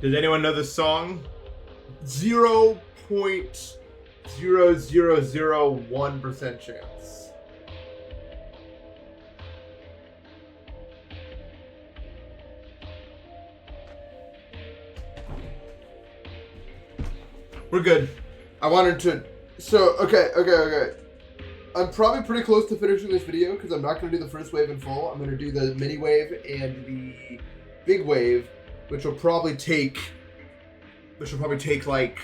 Does anyone know this song? 0.0001% chance. We're good. I wanted to... So, okay. I'm probably pretty close to finishing this video because I'm not going to do the first wave in full. I'm going to do the mini wave and the big wave, which will probably take like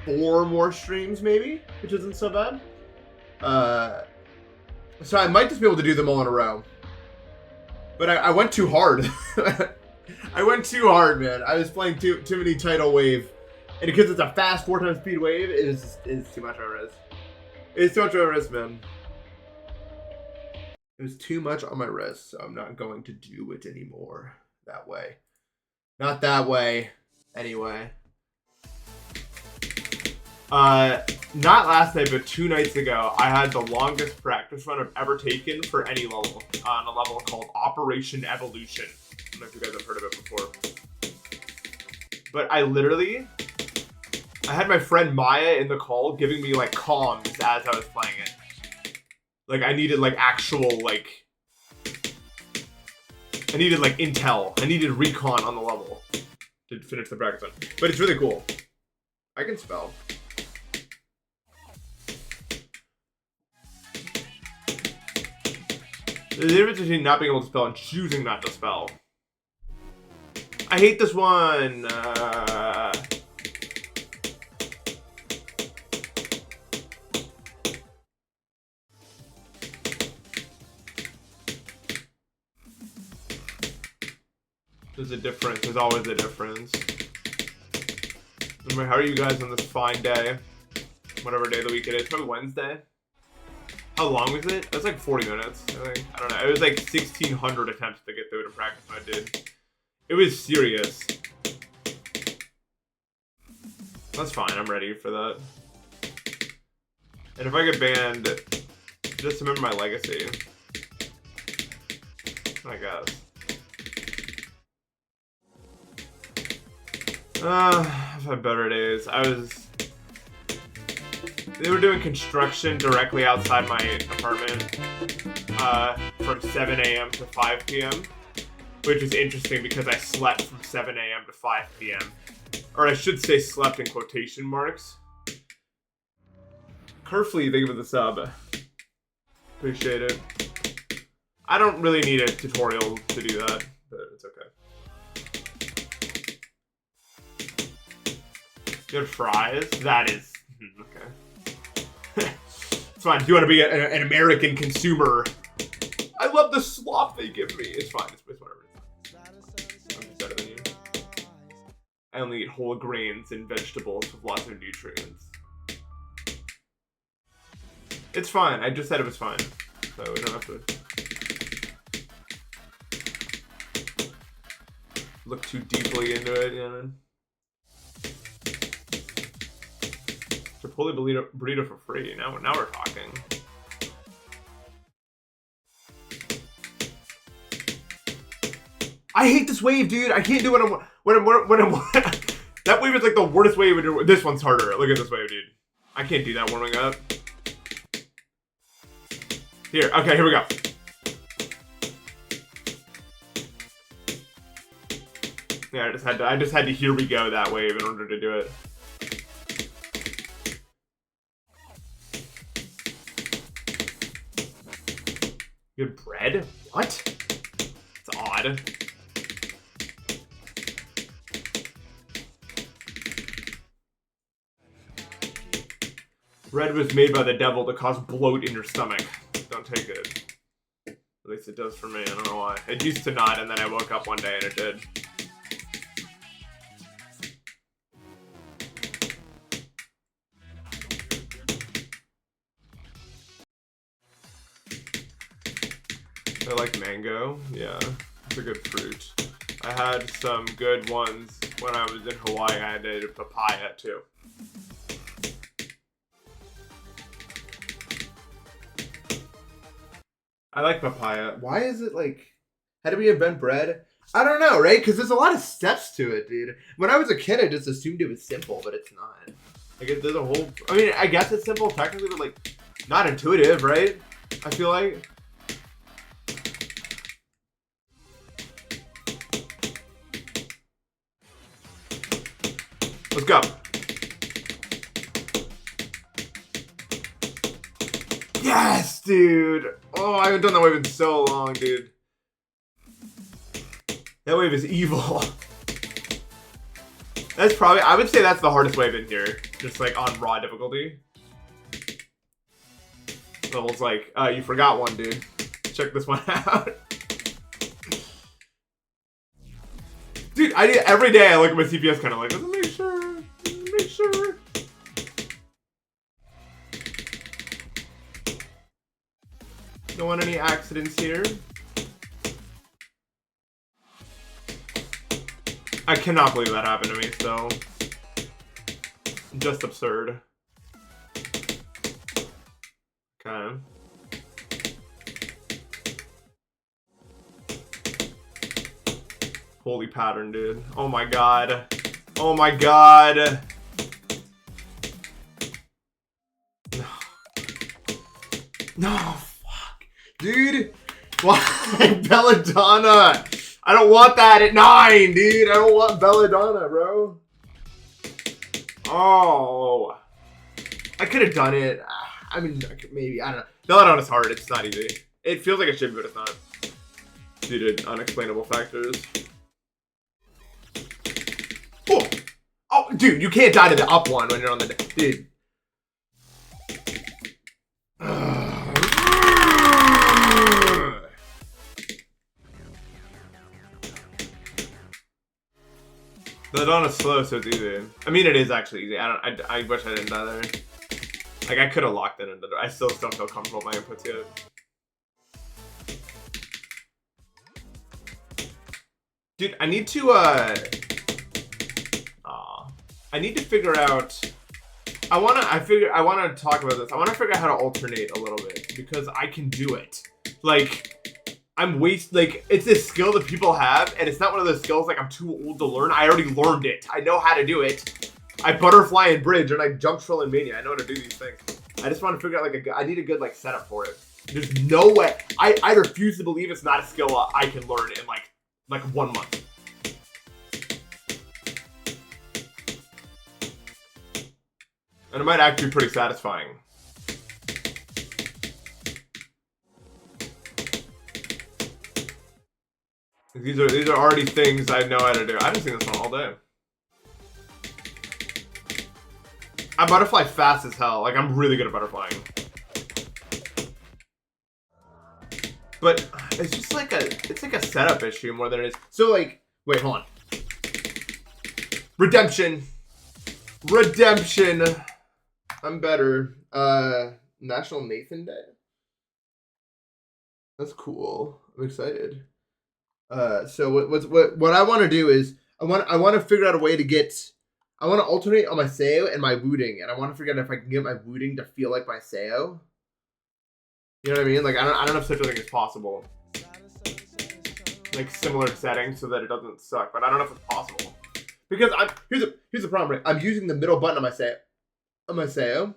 4 more streams maybe, which isn't so bad. So I might just be able to do them all in a row. But I went too hard. I went too hard, man. I was playing too many Tidal Wave. And because it's a fast 4 times speed wave, it's too much on res. It's too much on res, man. It was too much on my res, so I'm not going to do it anymore that way. Not that way, anyway. Not last night, but 2 nights ago, I had the longest practice run I've ever taken for any level, on a level called Operation Evolution. I don't know if you guys have heard of it before. But I had my friend Maya in the call giving me like comms as I was playing it. Like I needed like actual like... I needed like intel. I needed recon on the level to finish the practice run. But it's really cool. I can spell. There's a difference between not being able to spell and choosing not to spell. I hate this one. There's a difference. There's always a difference. Anyway, how are you guys on this fine day? Whatever day of the week it is. Probably Wednesday. How long was it? It was like 40 minutes, I think. I don't know. It was like 1,600 attempts to get through to practice I did. It was serious. That's fine. I'm ready for that. And if I get banned, just remember my legacy. I guess. I've had better days. They were doing construction directly outside my apartment from 7 a.m. to 5 p.m. Which is interesting because I slept from 7 a.m. to 5 p.m. Or I should say slept in quotation marks. Kerfley, thank you for the sub. Appreciate it. I don't really need a tutorial to do that, but it's okay. Good fries? That is... okay. It's fine. Do you want to be an American consumer? I love the slop they give me. It's fine. It's whatever. I'm just better than you. I only eat whole grains and vegetables with lots of nutrients. It's fine. I just said it was fine. So we don't have to look too deeply into it, you know? Chipotle burrito for free. Now we're talking. I hate this wave, dude. I can't do it when I'm that wave is like the worst wave. This one's harder. Look at this wave, dude. I can't do that warming up. Here, okay, here we go. Yeah, I just had to here we go that wave in order to do it. You had bread? What? It's odd. Bread was made by the devil to cause bloat in your stomach. Don't take it. At least it does for me. I don't know why. It used to not, and then I woke up one day and it did. I like mango. Yeah, it's a good fruit. I had some good ones when I was in Hawaii. I had a papaya too. I like papaya. Why is it like... How do we invent bread? I don't know, right? Because there's a lot of steps to it, dude. When I was a kid, I just assumed it was simple, but it's not. Like, there's a whole... I mean, I guess it's simple technically, but, like, not intuitive, right? I feel like... Let's go. Yes, dude. Oh, I haven't done that wave in so long, dude. That wave is evil. That's probably, I would say that's the hardest wave in here. Just like on raw difficulty. Levels like, you forgot one, dude. Check this one out. Dude, every day I look at my CPS kind of like, let's make sure. Make sure. Don't want any accidents here. I cannot believe that happened to me, so. Just absurd. Okay. Holy pattern, dude. Oh my god. Oh my god. No. No, fuck. Dude. Why? Belladonna. I don't want that at 9, dude. I don't want Belladonna, bro. Oh. I could have done it. I mean, maybe. I don't know. Belladonna's hard. It's not easy. It feels like it should be, but it's not. Due to unexplainable factors. Oh. Oh, dude, you can't die to the up one when you're on the... Dude. Belladonna's slow, so it's easy. I mean, it is actually easy. I wish I didn't die there. Like, I could have locked it into. I still don't feel comfortable with my inputs yet. Dude, I need to I need to figure out. I wanna talk about this. I wanna figure out how to alternate a little bit because I can do it. Like, it's this skill that people have, and it's not one of those skills like I'm too old to learn. I already learned it. I know how to do it. I butterfly and bridge, and I jump, trill, and mania. I know how to do these things. I just want to figure out like I need a good like setup for it. There's no way. I refuse to believe it's not a skill I can learn in like 1 month. And it might actually be pretty satisfying. These are already things I know how to do. I haven't seen this one all day. I butterfly fast as hell. Like, I'm really good at butterflying. But it's just like a setup issue more than it is. So like, wait, hold on. Redemption. I'm better. National Nathan Day. That's cool. I'm excited. So what I want to do is I want to figure out a way to get. I want to alternate on my Seo and my Wooting, and I want to figure out if I can get my Wooting to feel like my Seo. You know what I mean? Like I don't know if such a thing is possible. Like similar settings so that it doesn't suck, but I don't know if it's possible. Because here's the problem. Right? I'm using the middle button on my Seo.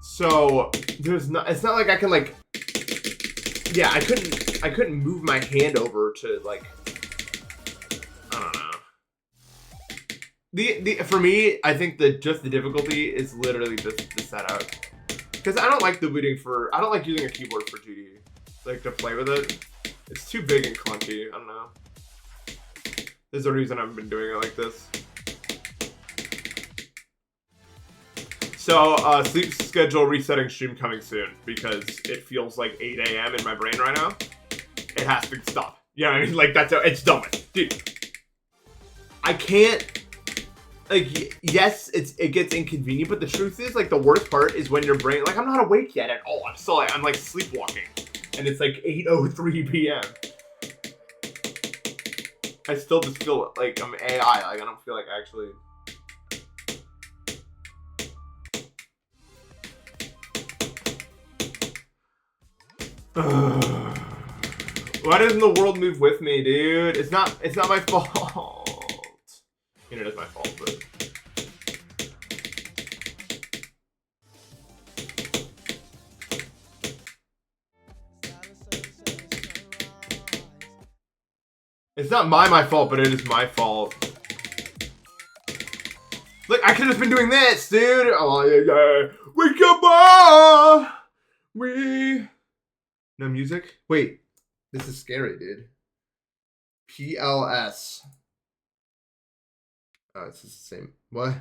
So it's not like I can like. Yeah, I couldn't move my hand over to like. I don't know. For me, I think that just the difficulty is literally just the setup. Because I don't like the booting I don't like using a keyboard for 2D. Like to play with it. It's too big and clunky. I don't know. There's a reason I've been doing it like this. So, sleep schedule resetting stream coming soon because it feels like 8 a.m. in my brain right now. It has to stop. You know what I mean? Like, it's done with. Dude. I can't, like, yes, it gets inconvenient, but the truth is, like, the worst part is when your brain, like, I'm not awake yet at all. I'm like, sleepwalking. And it's, like, 8:03 p.m. I still just feel like I'm AI. Like, I don't feel like actually... Why doesn't the world move with me, dude? It's not my fault. You know, it is my fault, but it's not my fault, but it is my fault. Look, I could have been doing this, dude. Oh yeah. We come on. No music? Wait. This is scary, dude. PLS. Oh, it's the same. What?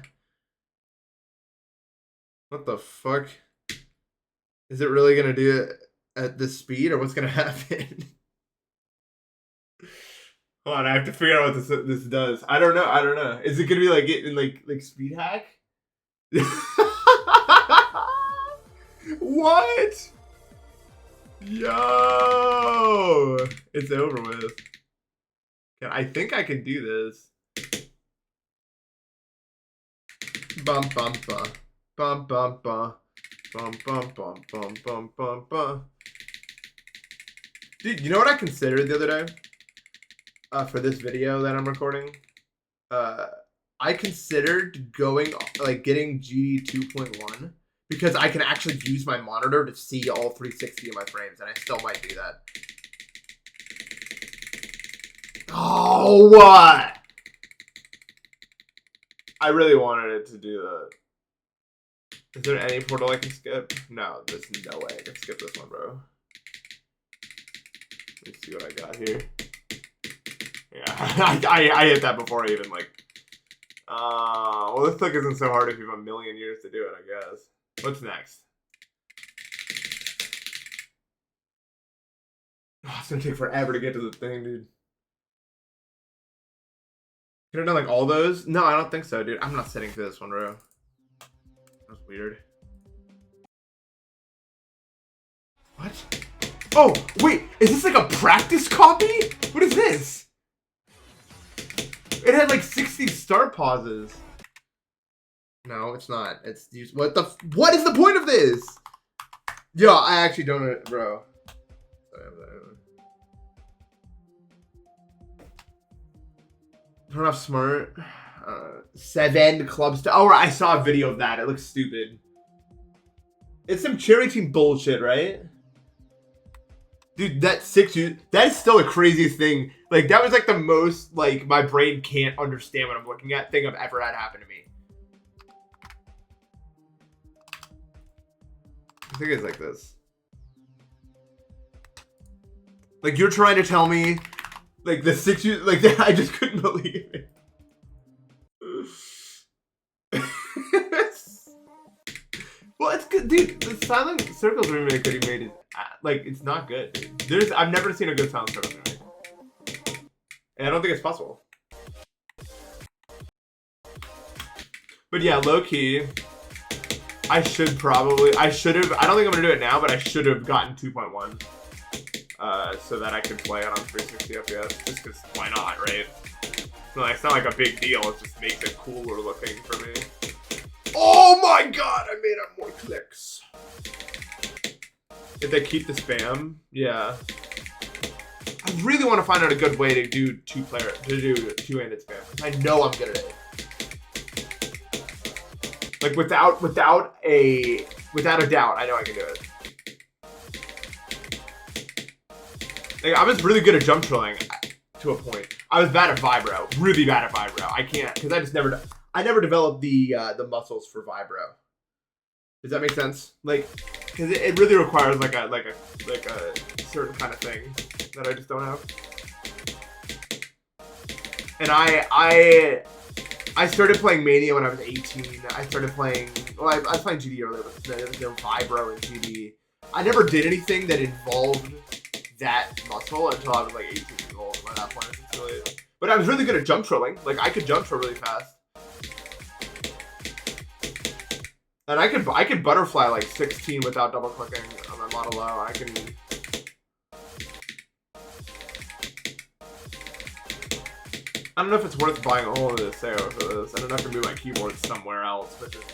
What the fuck? Is it really gonna do it at this speed, or what's gonna happen? Hold on, I have to figure out what this does. I don't know. Is it gonna be like getting like speed hack? What? Yo, it's over with. I think I can do this. Bum bum bum bum bum bum bum bum bum bum bum bum bum. Dude, you know what I considered the other day? For this video that I'm recording, I considered going getting GD 2.1 because I can actually use my monitor to see all 360 of my frames, and I still might do that. Oh, what? I really wanted it to do that. Is there any portal I can skip? No, there's no way I can skip this one, bro. Let's see what I got here. Yeah, I hit that before I even well, this click isn't so hard if you have a million years to do it, I guess. What's next? Oh, it's gonna take forever to get to the thing, dude. Could I done like all those? No, I don't think so, dude. I'm not sitting through this one, bro. That's weird. What? Oh, wait, is this like a practice copy? What is this? It had like 60 start pauses. No, it's not. It's what is the point of this? Yo, I actually don't know, bro. Turn off smart. 7 club stuff. Oh, I saw a video of that. It looks stupid. It's some cherry team bullshit, right? Dude, that is still the craziest thing. Like, that was like the most, like, my brain can't understand what I'm looking at thing I've ever had happen to me. I think it's like this. Like, you're trying to tell me, like, the 6 years, like, I just couldn't believe it. Well, it's good, dude. The Silent Circles remake that he made is, like, it's not good, dude. I've never seen a good Silent Circles remake. And I don't think it's possible. But yeah, low-key, I should have, I don't think I'm gonna do it now, but I should have gotten 2.1. So that I could play it on 360 FPS, just because why not, right? It's not like a big deal, it just makes it cooler looking for me. Oh my god, I made up more clicks. If they keep the spam, yeah. I really want to find out a good way to do two-handed spam, because I know I'm good at it. Like without a doubt, I know I can do it. Like, I was really good at jump trolling to a point. I was bad at vibro, really bad at vibro. I can't, because I never developed the muscles for vibro. Does that make sense? Like, because it really requires like a certain kind of thing that I just don't have. And I started playing Mania when I was 18. I started playing, well, I was playing GD earlier, but there was vibro and GD. I never did anything that involved that muscle until I was like 18 years old. By that point, but I was really good at jump trolling. Like, I could jump troll really fast. And I could butterfly like 16 without double clicking on my model low. I don't know if it's worth buying all of this arrow for this. I don't have to move my keyboard somewhere else, but just...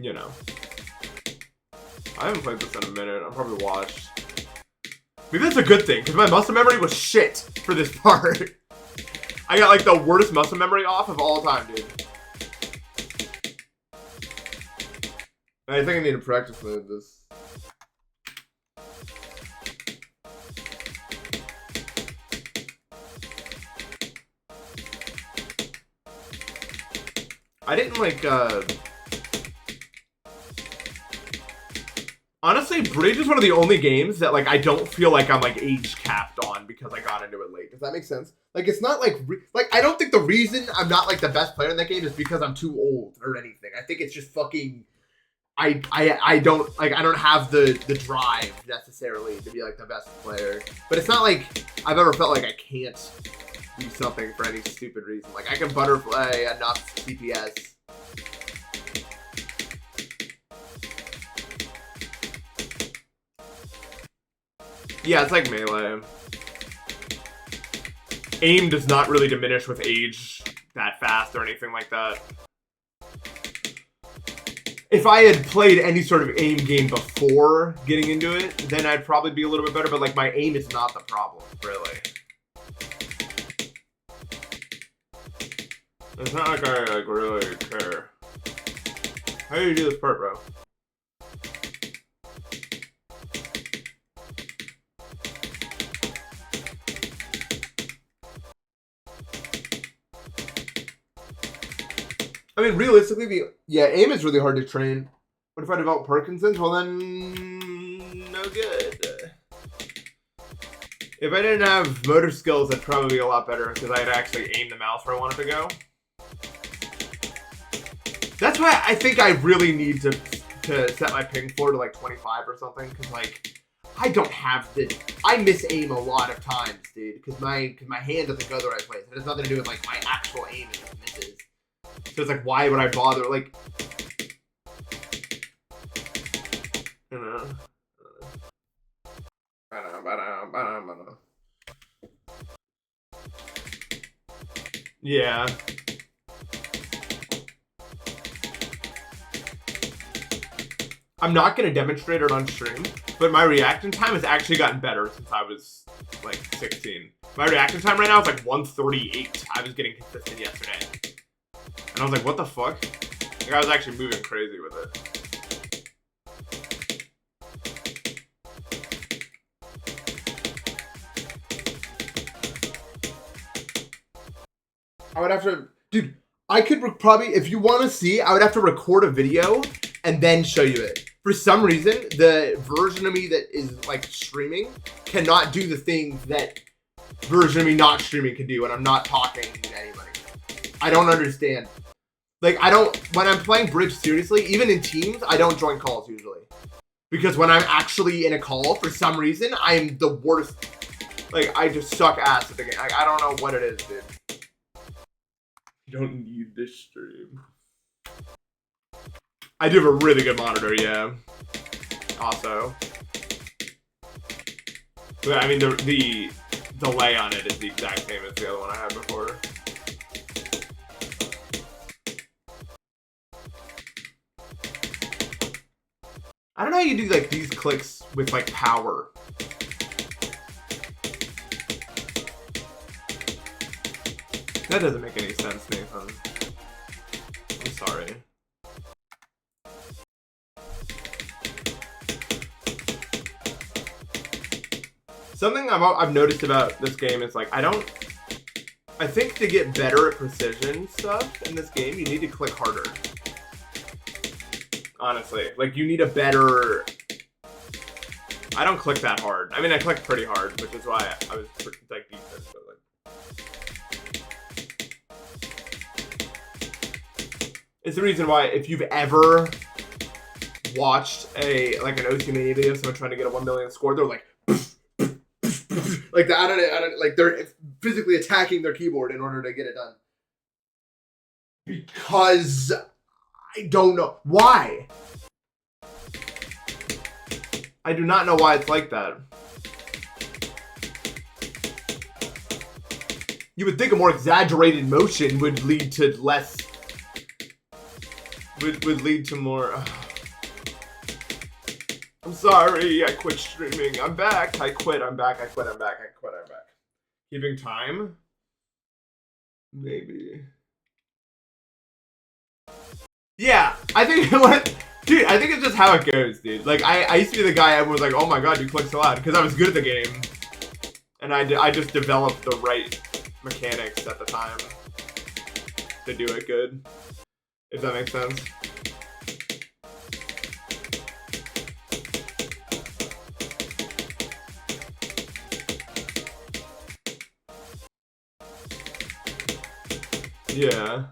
you know. I haven't played this in a minute. I'm probably watched. Maybe that's a good thing, because my muscle memory was shit for this part. I got like the worst muscle memory off of all time, dude. I think I need to practice mode this. I didn't like, honestly, Bridge is one of the only games that, like, I don't feel like I'm, like, age capped on because I got into it late. Does that make sense? Like, it's not, like, I don't think the reason I'm not, like, the best player in that game is because I'm too old or anything. I think it's just fucking, I don't, like, I don't have the drive, necessarily, to be, like, the best player. But it's not like I've ever felt like I can't do something for any stupid reason. Like, I can butterfly enough CPS. Yeah, it's like Melee. Aim does not really diminish with age that fast or anything like that. If I had played any sort of aim game before getting into it, then I'd probably be a little bit better, but like my aim is not the problem, really. It's not like I like really care. How do you do this part, bro? I mean, realistically, yeah, aim is really hard to train. What if I develop Parkinson's? Well, then, no good. If I didn't have motor skills, I'd probably be a lot better because I'd actually aim the mouse where I wanted to go. That's why I think I really need to set my ping floor to like 25 or something, because like I don't have the, I miss aim a lot of times, dude, because my hand doesn't go the right place. It has nothing to do with like my actual aim, it just misses. So it's like, why would I bother? Like, you know. Yeah. I'm not going to demonstrate it on stream, but my reaction time has actually gotten better since I was like 16. My reaction time right now is like 1:38. I was getting consistent yesterday. And I was like, what the fuck? Like, I was actually moving crazy with it. I would have to, dude, I could probably, if you want to see, I would have to record a video and then show you it. For some reason, the version of me that is like streaming cannot do the things that version of me not streaming can do when I'm not talking to anybody. I don't understand. Like, I don't, when I'm playing Bridge seriously, even in teams, I don't join calls usually. Because when I'm actually in a call, for some reason, I'm the worst. Like, I just suck ass at the game. Like, I don't know what it is, dude. You don't need this stream. I do have a really good monitor, yeah. Also. But, I mean, the delay on it is the exact same as the other one I had before. I don't know how you do like these clicks with like power. That doesn't make any sense, Nathan. I'm sorry. Something I've noticed about this game is like I think to get better at precision stuff in this game, you need to click harder. Honestly, like you need a better. I don't click that hard. I mean, I click pretty hard, which is why I was like decent. But like, it's the reason why if you've ever watched an OC Mania video, someone trying to get a 1 million score, they're like, like I don't like they're physically attacking their keyboard in order to get it done. Because I don't know why. I do not know why it's like that. You would think a more exaggerated motion would lead to less, would lead to more. I'm sorry, I quit streaming. I'm back. I quit. I'm back. I quit. I'm back. I quit. I'm back. Keeping time? Maybe. Yeah, I think dude, I think it's just how it goes, dude. Like I used to be the guy everyone was like, oh my god, you click so loud, because I was good at the game. And I just developed the right mechanics at the time to do it good. If that makes sense. Yeah.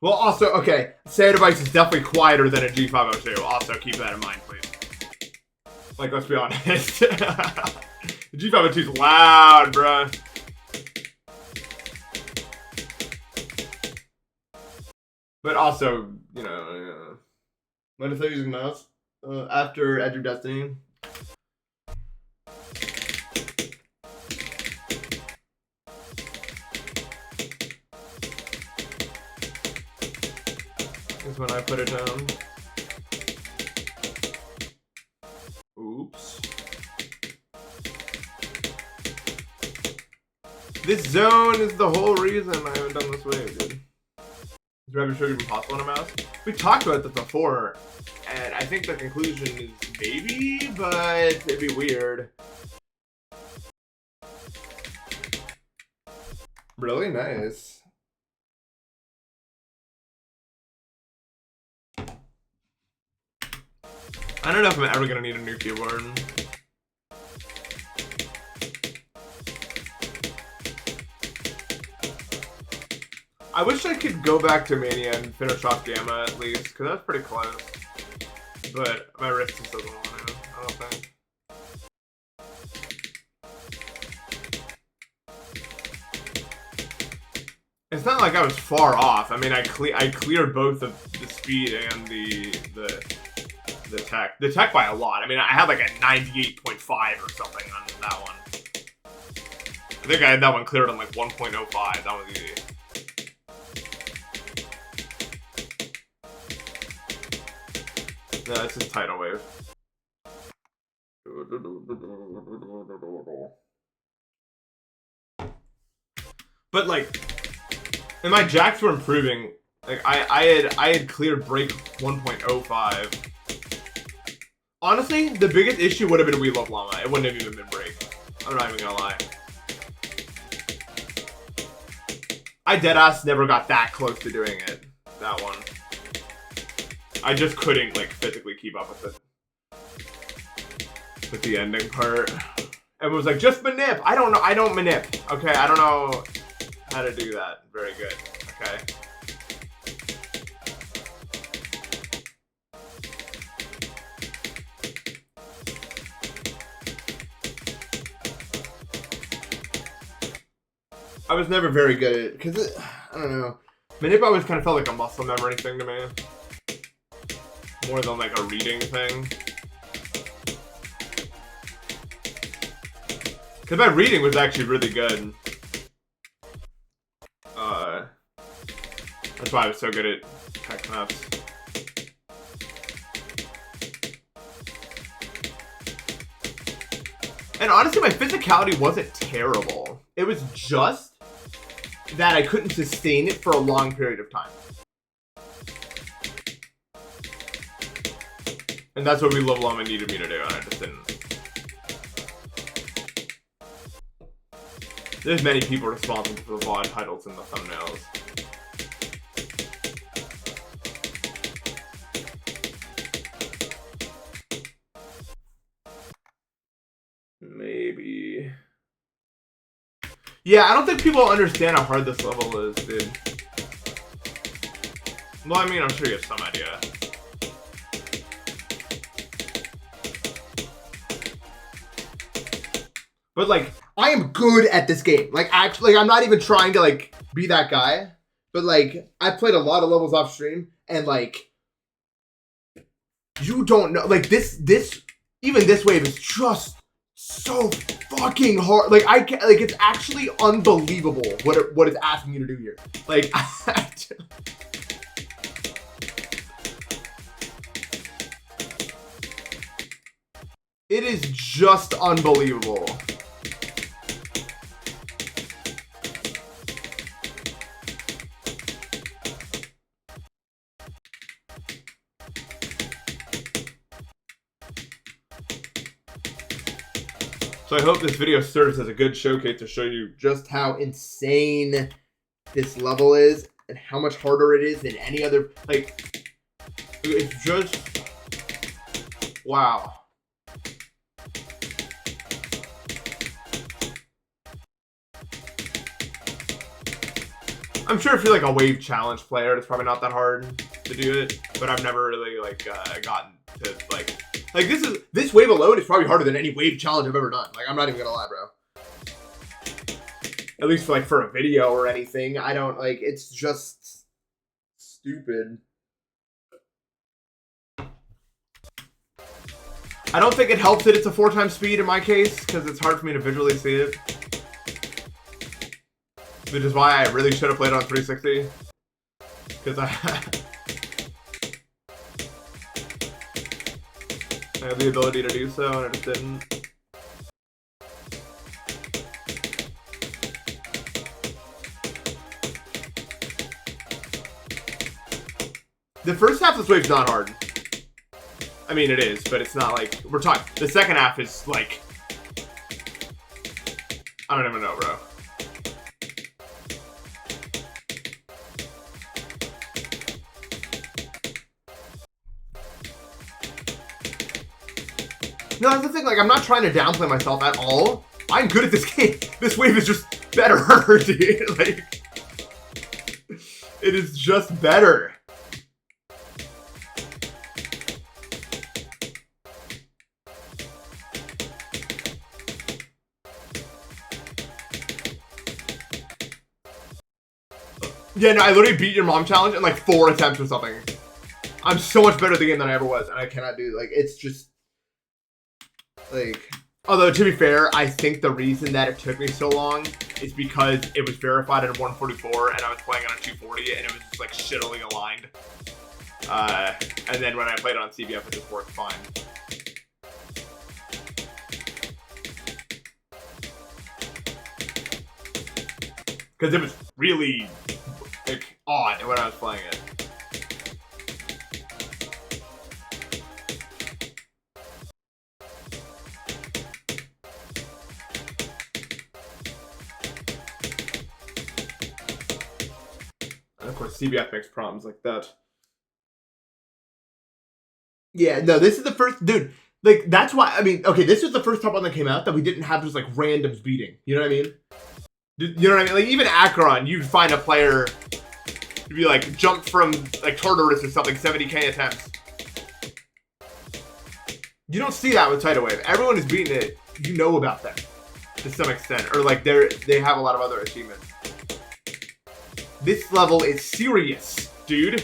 Well, also, okay, Say Device is definitely quieter than a G502. Also, keep that in mind, please. Like, let's be honest. The G502 is loud, bruh. But also, you know, might have started using mouse after Edge of Destiny. Is when I put it down. Oops. This zone is the whole reason I haven't done this wave, dude. Is Rapid Sugar even possible on a mouse? We talked about this before, and I think the conclusion is maybe, but it'd be weird. Really nice. I don't know if I'm ever gonna need a new keyboard. I wish I could go back to Mania and finish off Gamma at least, because that's pretty close. But my wrist just doesn't want to, I don't think. It's not like I was far off. I mean, I cleared both the speed and the tech. The tech by a lot. I mean, I had like a 98.5 or something on that one. I think I had that one cleared on like 1.05. That was easy. No, this is Tidal Wave. But like, and my jacks were improving. Like I had cleared break 1.05. Honestly, the biggest issue would have been We Love Llama. It wouldn't have even been break. I'm not even gonna lie. I deadass never got that close to doing it. That one. I just couldn't like physically keep up with it. With the ending part. And was like, just manip. I don't know. I don't manip. Okay, I don't know how to do that. Very good. Okay. I was never very good at it, because I don't know. Manip always kind of felt like a muscle memory thing to me. More than like a reading thing. Because my reading was actually really good. That's why I was so good at tech maps. And honestly, my physicality wasn't terrible. It was just that I couldn't sustain it for a long period of time. And that's what We Love Llama needed me to do, and I just didn't. There's many people responsible for the VOD titles and the thumbnails. Maybe. Yeah, I don't think people understand how hard this level is, dude. Well, I mean, I'm sure you have some idea. But like, I am good at this game. Like, actually, like, I'm not even trying to like be that guy. But like, I played a lot of levels off stream, and like, you don't know. Like this, even this wave is just so fucking hard. Like I can't, like it's actually unbelievable what it's asking you to do here. Like it is just unbelievable. So I hope this video serves as a good showcase to show you just how insane this level is and how much harder it is than any other, like, it's just, wow. I'm sure if you're like a wave challenge player, it's probably not that hard to do it, but I've never really like gotten to like this wave alone is probably harder than any wave challenge I've ever done. Like I'm not even gonna lie, bro. At least for a video or anything. I don't like it's just stupid. I don't think it helps that it's a 4x speed in my case, because it's hard for me to visually see it. Which is why I really should have played on 360. Because I have the ability to do so, and I just didn't. The first half of this wave's not hard. I mean, it is, but it's not like... We're talking... The second half is like... I don't even know, bro. No, that's the thing, like, I'm not trying to downplay myself at all. I'm good at this game. This wave is just better, dude. Like, it is just better. Yeah, no, I literally beat your mom challenge in like 4 attempts or something. I'm so much better at the game than I ever was, and I cannot do, like, it's just... Like, although to be fair, I think the reason that it took me so long is because it was verified at 144 and I was playing on a 240 and it was just like shittily aligned. And then when I played it on CBF, it just worked fine. Because it was really like odd when I was playing it. Of course, CBF makes problems like that. Yeah, no, this is the first, dude, like, that's why, I mean, okay, this was the first top one that came out that we didn't have just, like, randoms beating, you know what I mean? You know what I mean? Like, even Akron, you'd find a player to be, like, jump from, like, Tartarus or something, 70k attempts. You don't see that with Tidal Wave. Everyone is beating it, you know about them, to some extent, or, like, they have a lot of other achievements. This level is serious, dude.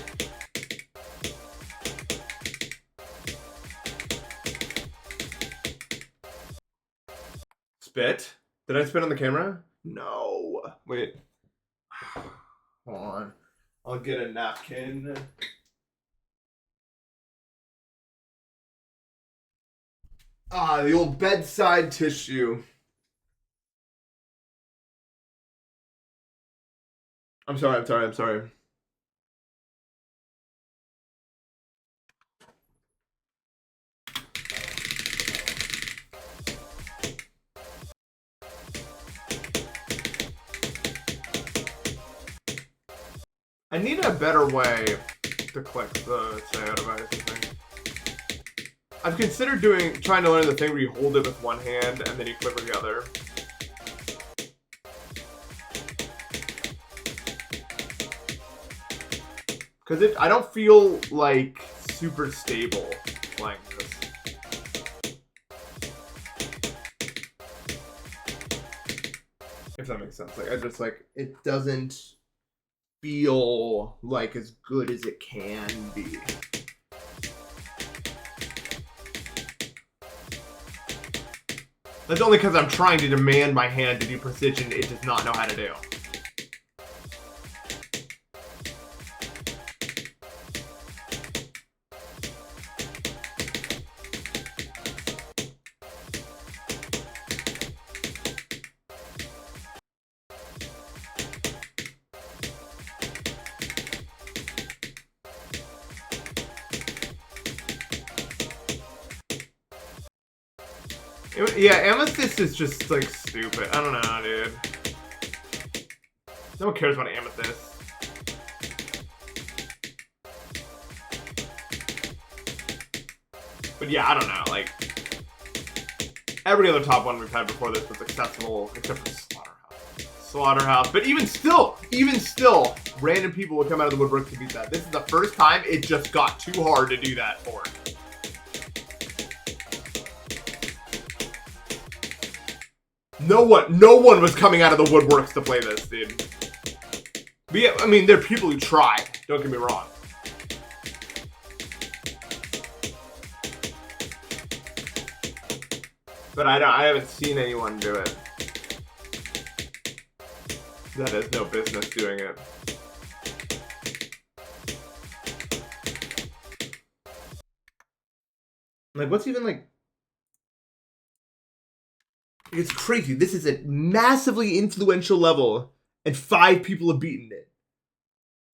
Spit? Did I spit on the camera? No. Wait. Hold on. I'll get a napkin. Ah, the old bedside tissue. I'm sorry. I need a better way to click the SAO device, I think. I've considered trying to learn the thing where you hold it with one hand and then you click with the other. Because I don't feel like super stable playing this. If that makes sense. Like, I just like, it doesn't feel like as good as it can be. That's only because I'm trying to demand my hand to do precision it does not know how to do. Yeah, Amethyst is just, like, stupid. I don't know, dude. No one cares about Amethyst. But yeah, I don't know, like... Every other top one we've had before this was accessible, except for Slaughterhouse. But even still, random people will come out of the woodwork to beat that. This is the first time it just got too hard to do that for. No one was coming out of the woodworks to play this, dude. But yeah, I mean, there are people who try. Don't get me wrong. But I haven't seen anyone do it. That has no business doing it. Like, what's even like... It's crazy. This is a massively influential level, and 5 people have beaten it.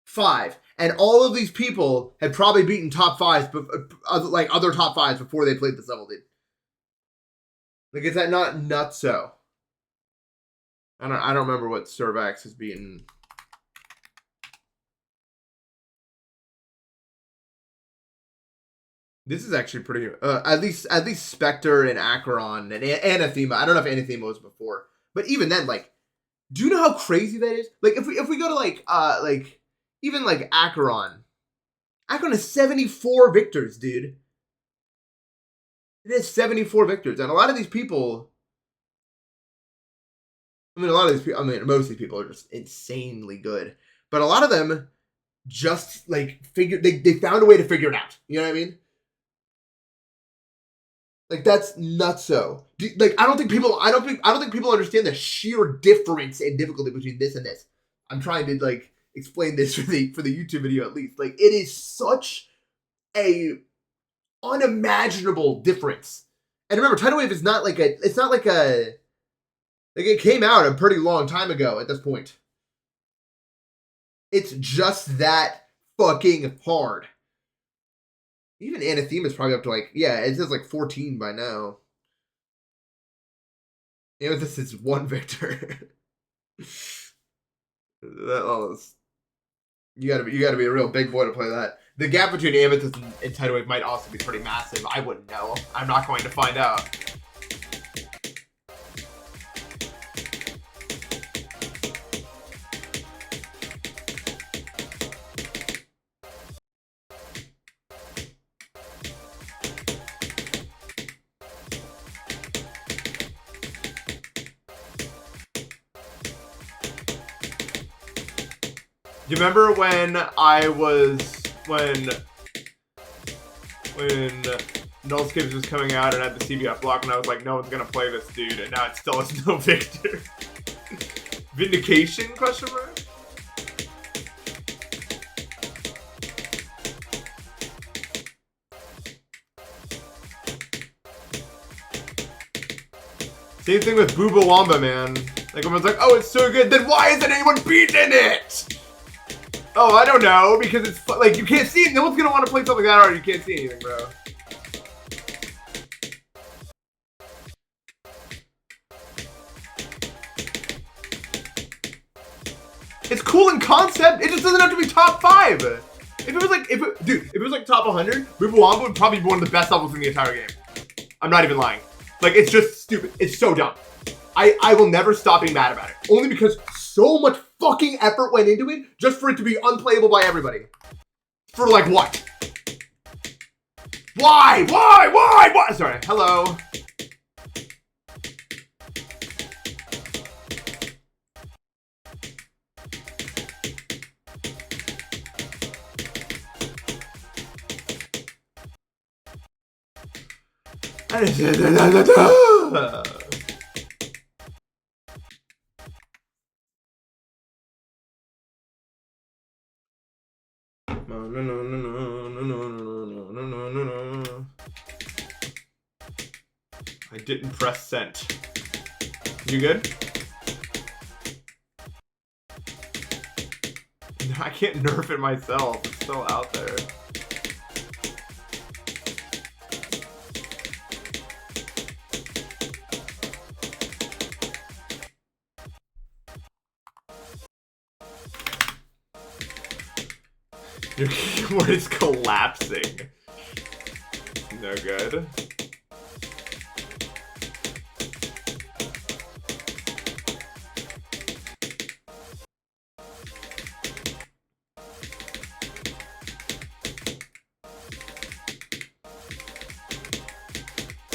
5. And all of these people had probably beaten top 5s, like other top 5s before they played this level, dude. Like, is that not nutso? I don't remember what Servax has beaten. This is actually pretty, at least Spectre and Acheron and Anathema. I don't know if Anathema was before, but even then, like, do you know how crazy that is? Like, if we go to like even like Acheron has 74 victors, dude. It has 74 victors, and a lot of these people. I mean, most of these people are just insanely good, but a lot of them just like they found a way to figure it out. You know what I mean? Like, that's nutso. Like, I don't think people understand the sheer difference in difficulty between this and this. I'm trying to like explain this for the YouTube video at least. Like, it is such a unimaginable difference. And remember, Tidal Wave is not like it came out a pretty long time ago at this point. It's just that fucking hard. Even Anathema is probably up to like, yeah, it says like 14 by now. Amethyst is 1 victor. You gotta be a real big boy to play that. The gap between Amethyst and Tidal Wave might also be pretty massive. I wouldn't know. I'm not going to find out. Do you remember when Nullscapes was coming out and had the CBF block and I was like, no one's gonna play this, dude, and now it still has no victor. Vindication, question mark? Same thing with Womba, man. Like, everyone's like, oh, it's so good, then why isn't anyone beating it? Oh, I don't know, because it's, like, you can't see it. No one's gonna want to play something that hard. You can't see anything, bro. It's cool in concept. It just doesn't have to be top 5. If it was like, if it was like top 100, Womba would probably be one of the best levels in the entire game. I'm not even lying. Like, it's just stupid. It's so dumb. I will never stop being mad about it. Only because so much fucking effort went into it just for it to be unplayable by everybody. For like what? Why? Sorry. Hello. I didn't press send. You good? I can't nerf it myself. It's still out there. Your keyboard is collapsing. No good.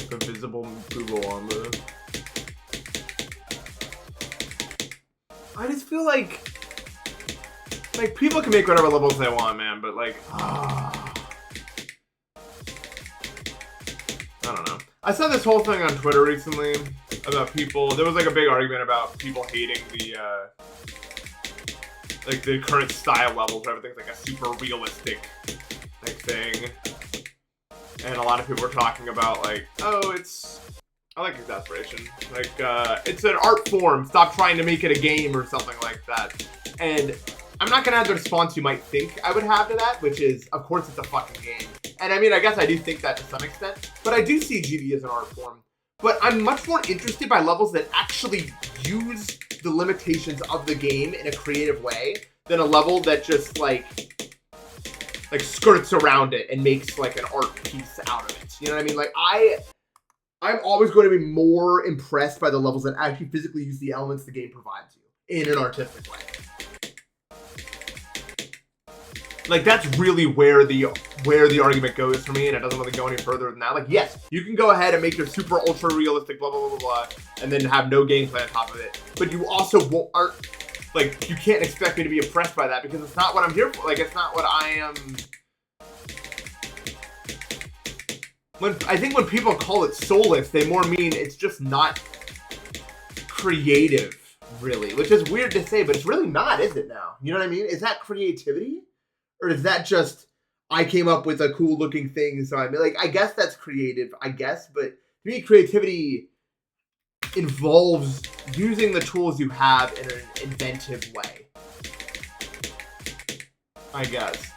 The visible Google Womba. I just feel like people can make whatever levels they want, man, but like, I don't know. I saw this whole thing on Twitter recently about people. There was like a big argument about people hating the like the current style levels. Everything's like a super realistic like thing, and a lot of people were talking about like, oh, I like exasperation. Like, it's an art form. Stop trying to make it a game or something like that. And I'm not gonna have the response you might think I would have to that, which is, of course, it's a fucking game. And I mean, I guess I do think that to some extent, but I do see GD as an art form. But I'm much more interested by levels that actually use the limitations of the game in a creative way than a level that just like skirts around it and makes like an art piece out of it. You know what I mean? Like I'm always going to be more impressed by the levels that actually physically use the elements the game provides you in an artistic way. Like, that's really where the argument goes for me, and it doesn't really go any further than that. Like, yes, you can go ahead and make your super ultra realistic blah blah blah blah blah, and then have no gameplay on top of it. But you also you can't expect me to be impressed by that because it's not what I'm here for. Like, it's not what I am. I think when people call it soulless, they more mean it's just not creative, really. Which is weird to say, but it's really not, is it now? You know what I mean? Is that creativity? Or is that just, I came up with a cool looking thing, so I mean, like, I guess that's creative, I guess, but to me, creativity involves using the tools you have in an inventive way. I guess.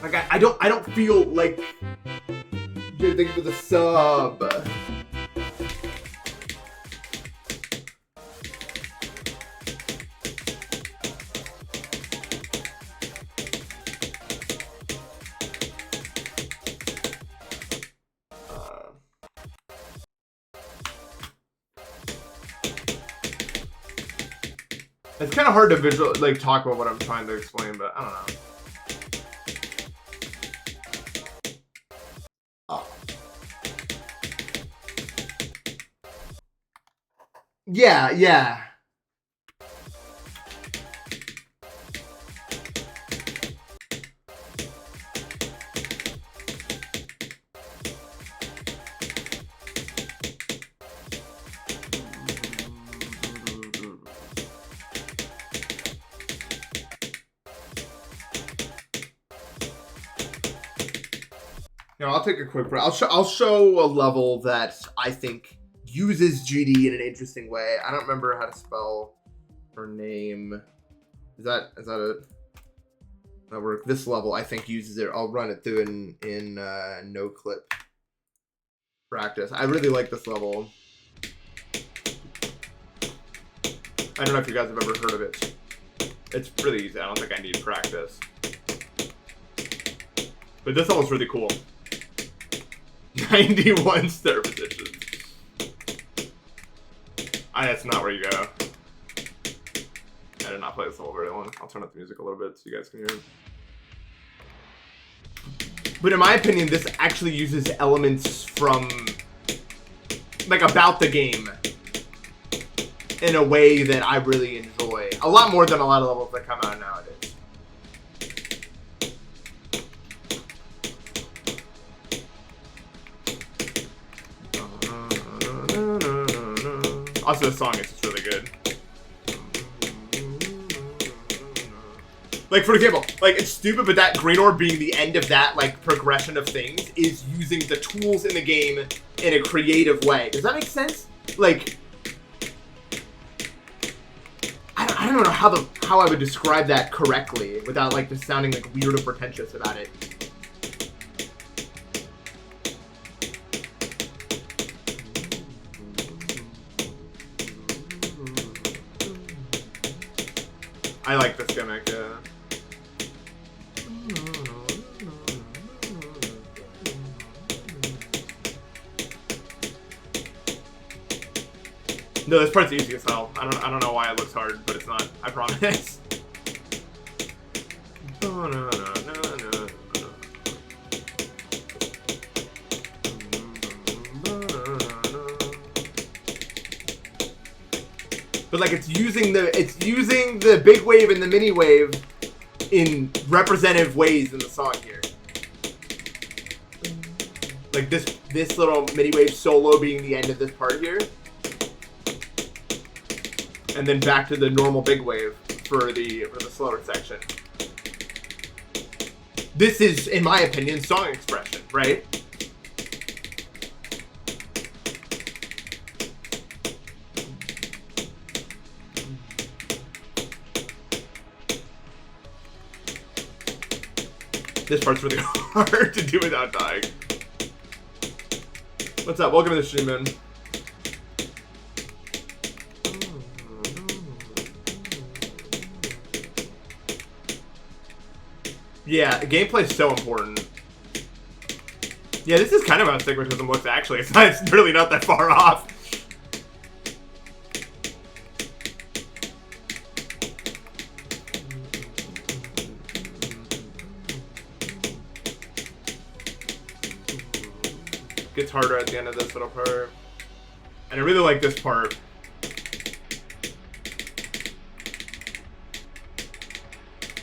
Like, I don't feel like you're thinking with a sub. It's kind of hard to talk about what I'm trying to explain, but I don't know. Yeah, yeah. I'll take a quick break. I'll show a level that I think uses GD in an interesting way. I don't remember how to spell her name. Is that it? That work? This level I think uses it. I'll run it through in no clip practice. I really like this level. I don't know if you guys have ever heard of it. It's really easy. I don't think I need practice. But this level's really cool. 91 star positions. That's not where you go. I did not play this level very long. I'll turn up the music a little bit so you guys can hear it. But in my opinion, this actually uses elements from, like, about the game in a way that I really enjoy. A lot more than a lot of levels that come out nowadays. Also, the song is just really good. Like, for example, like, it's stupid, but that green orb being the end of that, like, progression of things is using the tools in the game in a creative way. Does that make sense? Like, I don't know how I would describe that correctly without, like, just sounding, like, weird or pretentious about it. I like this gimmick, yeah. No, this part's easy as hell. I don't know why it looks hard, but it's not. I promise. But like it's using the big wave and the mini wave in representative ways in the song here. Like this little mini wave solo being the end of this part here. And then back to the normal big wave for the slower section. This is, in my opinion, song expression, right? This part's really hard to do without dying. What's up? Welcome to the stream, man. Yeah, gameplay is so important. Yeah, this is kind of how astigmatism looks, actually. It's really not that far off. Gets harder at the end of this little part. And I really like this part.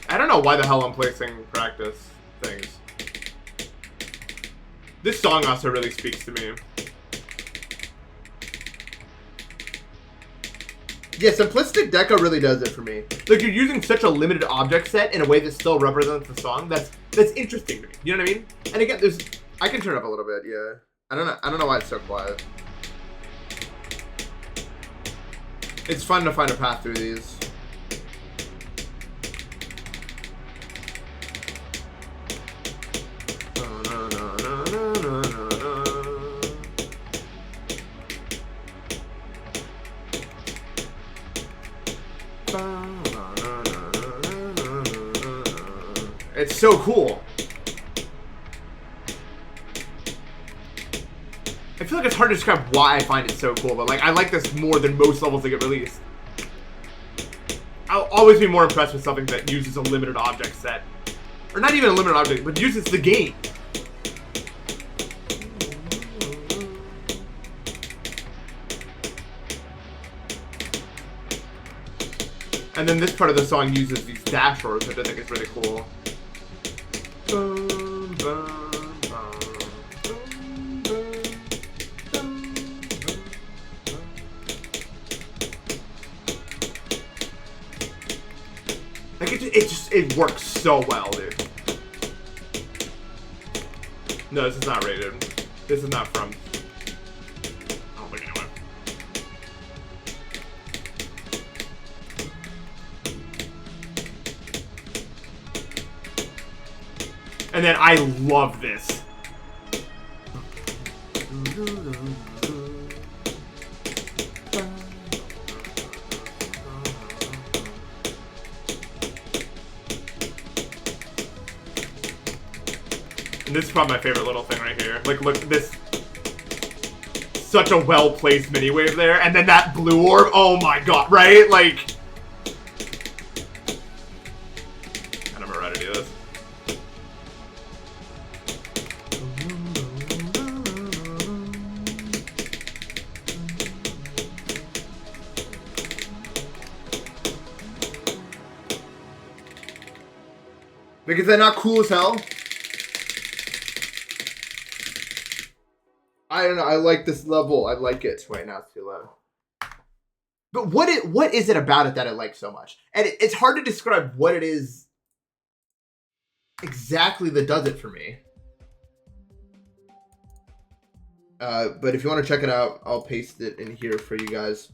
I don't know why the hell I'm placing practice things. This song also really speaks to me. Yeah, simplistic deco really does it for me. Like, you're using such a limited object set in a way that still represents the song. That's interesting to me. You know what I mean? And again, I can turn it up a little bit, yeah. I don't know why it's so quiet. It's fun to find a path through these. It's so cool. I feel like it's hard to describe why I find it so cool, but like I like this more than most levels that get released. I'll always be more impressed with something that uses a limited object set. Or not even a limited object, but uses the game. And then this part of the song uses these dashboards, which I think is really cool. Like it works so well, dude. No, this is not rated. This is not from. I don't think anyway. And then I love this. And this is probably my favorite little thing right here. Like, look, this. Such a well-placed mini wave there. And then that blue orb. Oh my god, right? Like. I don't know how to do this. Like, is that not cool as hell? I don't know. I like this level. I like it. Wait, now it's too low. But what is it about it that I like so much? And it's hard to describe what it is exactly that does it for me. But if you want to check it out, I'll paste it in here for you guys.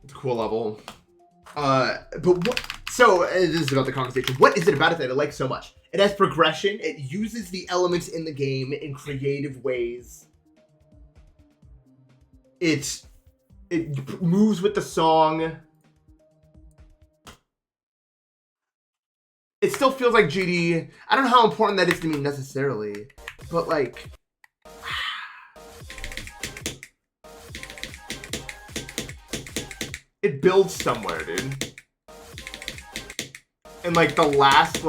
It's a cool level. But what? So this is about the conversation. What is it about it that I like so much? It has progression. It uses the elements in the game in creative ways. It moves with the song. It still feels like GD. I don't know how important that is to me necessarily, but like, it builds somewhere, dude. And like the last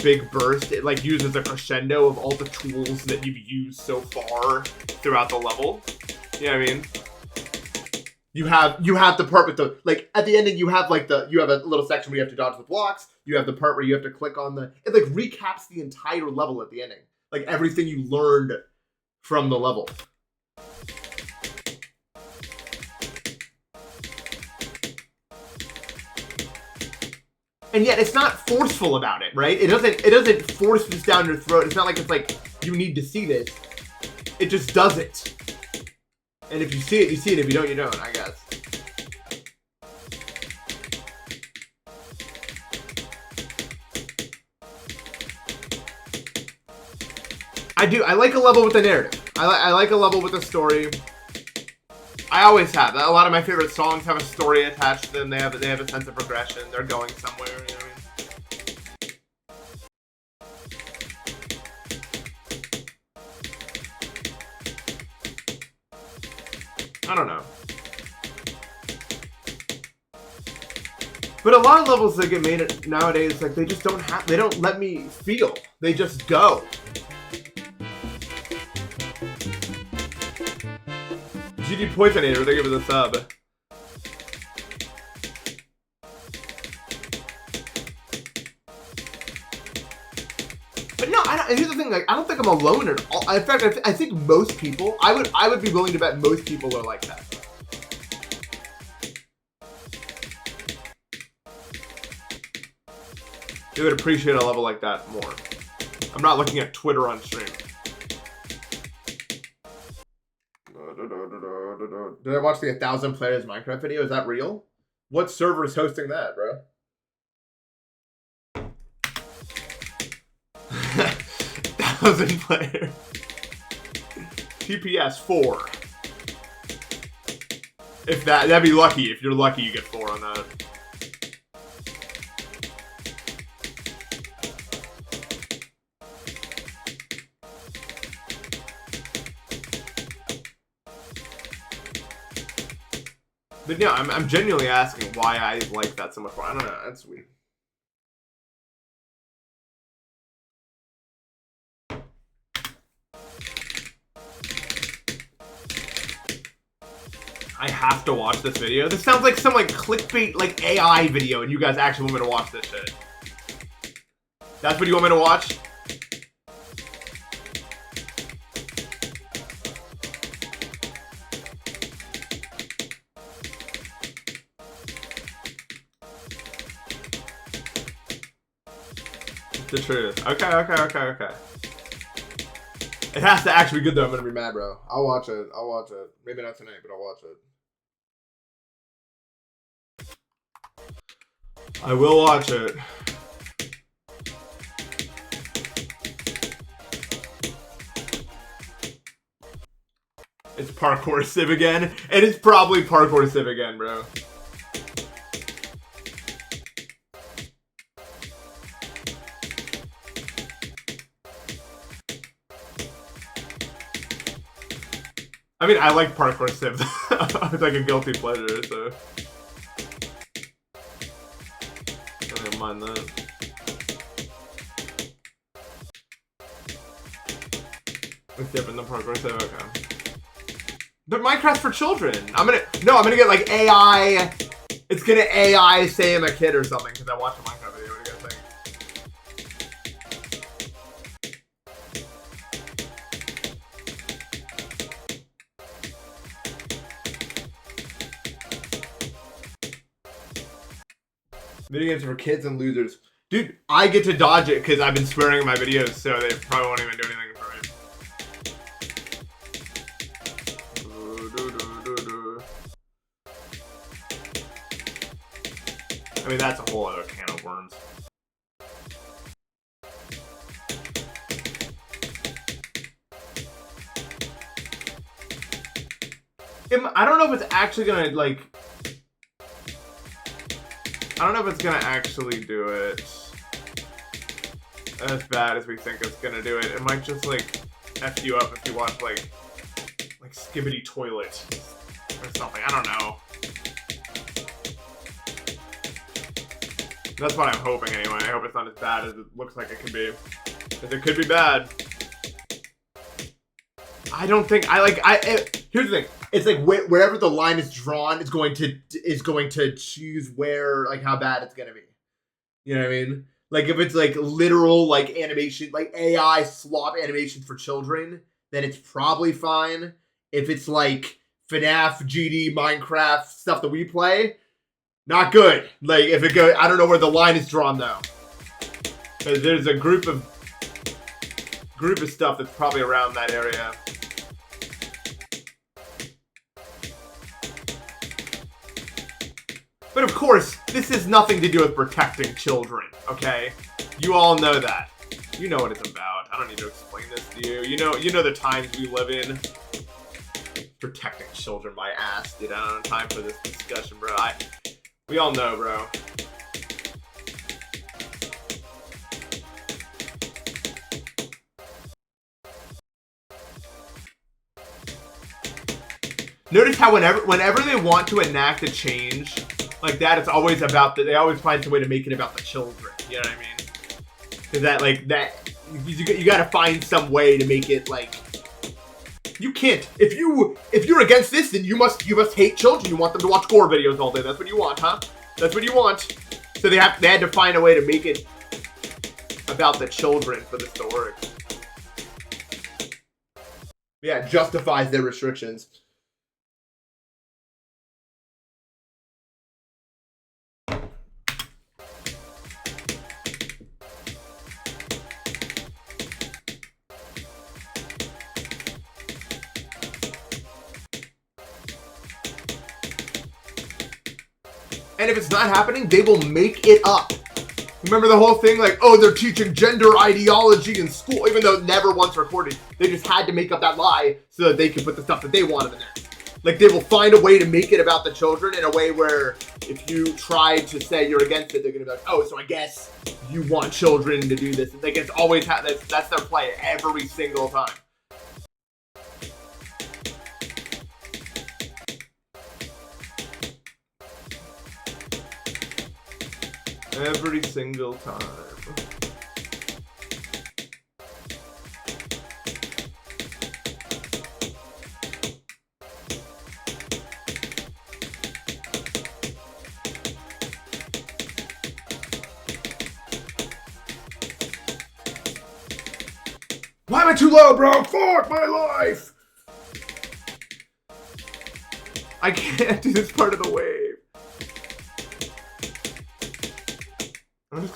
big burst, it like uses a crescendo of all the tools that you've used so far throughout the level. You know what I mean? You have the part with the, like, at the ending you have like you have a little section where you have to dodge the blocks. You have the part where you have to click on it like recaps the entire level at the ending. Like everything you learned from the level. And yet it's not forceful about it, right? It doesn't force this down your throat. It's not like it's like you need to see this. It just does it. And if you see it, you see it. If you don't, you don't, I guess. I do. I like a level with a narrative. I like a level with a story. I always have. A lot of my favorite songs have a story attached to them. They have a sense of progression. They're going somewhere. You know what I mean? I don't know. But a lot of levels that get made nowadays, like they just they don't let me feel. They just go. GD Poisonator, they give us a sub. But no, here's the thing, like, I don't think I'm alone at all. In fact, I think most people, I would be willing to bet most people are like that. They would appreciate a level like that more. I'm not looking at Twitter on stream. Did I watch the 1,000 players Minecraft video? Is that real? What server is hosting that, bro? 1,000 players. TPS 4. If that'd be lucky. If you're lucky, you get 4 on that. But yeah, I'm genuinely asking why I like that so much more. I don't know. That's weird. I have to watch this video. This sounds like some like clickbait like AI video, and you guys actually want me to watch this shit. That's what you want me to watch? The truth. Okay. It has to actually be good though. I'm gonna be mad, bro. I'll watch it. Maybe not tonight, but I'll watch it. I will watch it. It's parkour civ again. And it's probably parkour civ again, bro. I mean, I like parkour civ. It's like a guilty pleasure, so I don't mind that. It's different than parkour civ, okay. But Minecraft's for children. I'm gonna get like AI. It's gonna AI say I'm a kid or something because I watched a Minecraft video. What do you guys think? Video games are for kids and losers. Dude, I get to dodge it because I've been swearing in my videos, so they probably won't even do anything for me. I mean, that's a whole other can of worms. I don't know if it's actually gonna, like... I don't know if it's gonna actually do it as bad as we think it's gonna do it. It might just, like, F you up if you watch, like Skibbity Toilet or something. I don't know. That's what I'm hoping anyway. I hope it's not as bad as it looks like it could be. Because it could be bad. I don't think here's the thing. It's like wherever the line is drawn is going to choose where, like, how bad it's gonna be. You know what I mean? Like if it's like literal like animation, like AI slop animations for children, then it's probably fine. If it's like FNAF, GD, Minecraft stuff that we play, not good. Like if it goes, I don't know where the line is drawn though. Because there's a group of stuff that's probably around that area. But of course, this has nothing to do with protecting children, okay? You all know that. You know what it's about. I don't need to explain this to you. You know the times we live in. Protecting children, my ass, dude. I don't have time for this discussion, bro. We all know, bro. Notice how whenever they want to enact a change like that, it's always about they always find some way to make it about the children. You know what I mean? Because you got to find some way to make it like you can't. If you're against this, then you must hate children. You want them to watch gore videos all day. That's what you want, huh? That's what you want. So they had to find a way to make it about the children for this to work. Yeah, it justifies their restrictions. And if it's not happening, they will make it up. Remember the whole thing, like, oh, they're teaching gender ideology in school, even though it never once recorded. They just had to make up that lie so that they could put the stuff that they wanted in there. Like, they will find a way to make it about the children in a way where if you try to say you're against it, they're going to be like, oh, so I guess you want children to do this. Like, it's always, that's their play every single time. Every single time. Why am I too low, bro? Fuck my life! I can't do this part of the wave.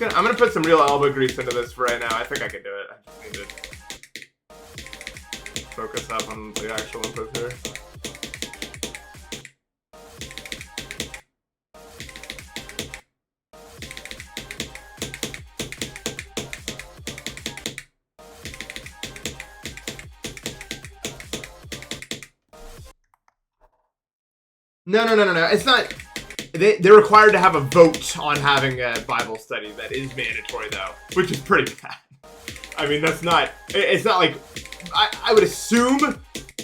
I'm gonna put some real elbow grease into this for right now. I think I can do it. I just need to focus up on the actual input here. No. It's not. They're required to have a vote on having a Bible study. That is mandatory, though, which is pretty bad. I mean, that's not. It's not like. I would assume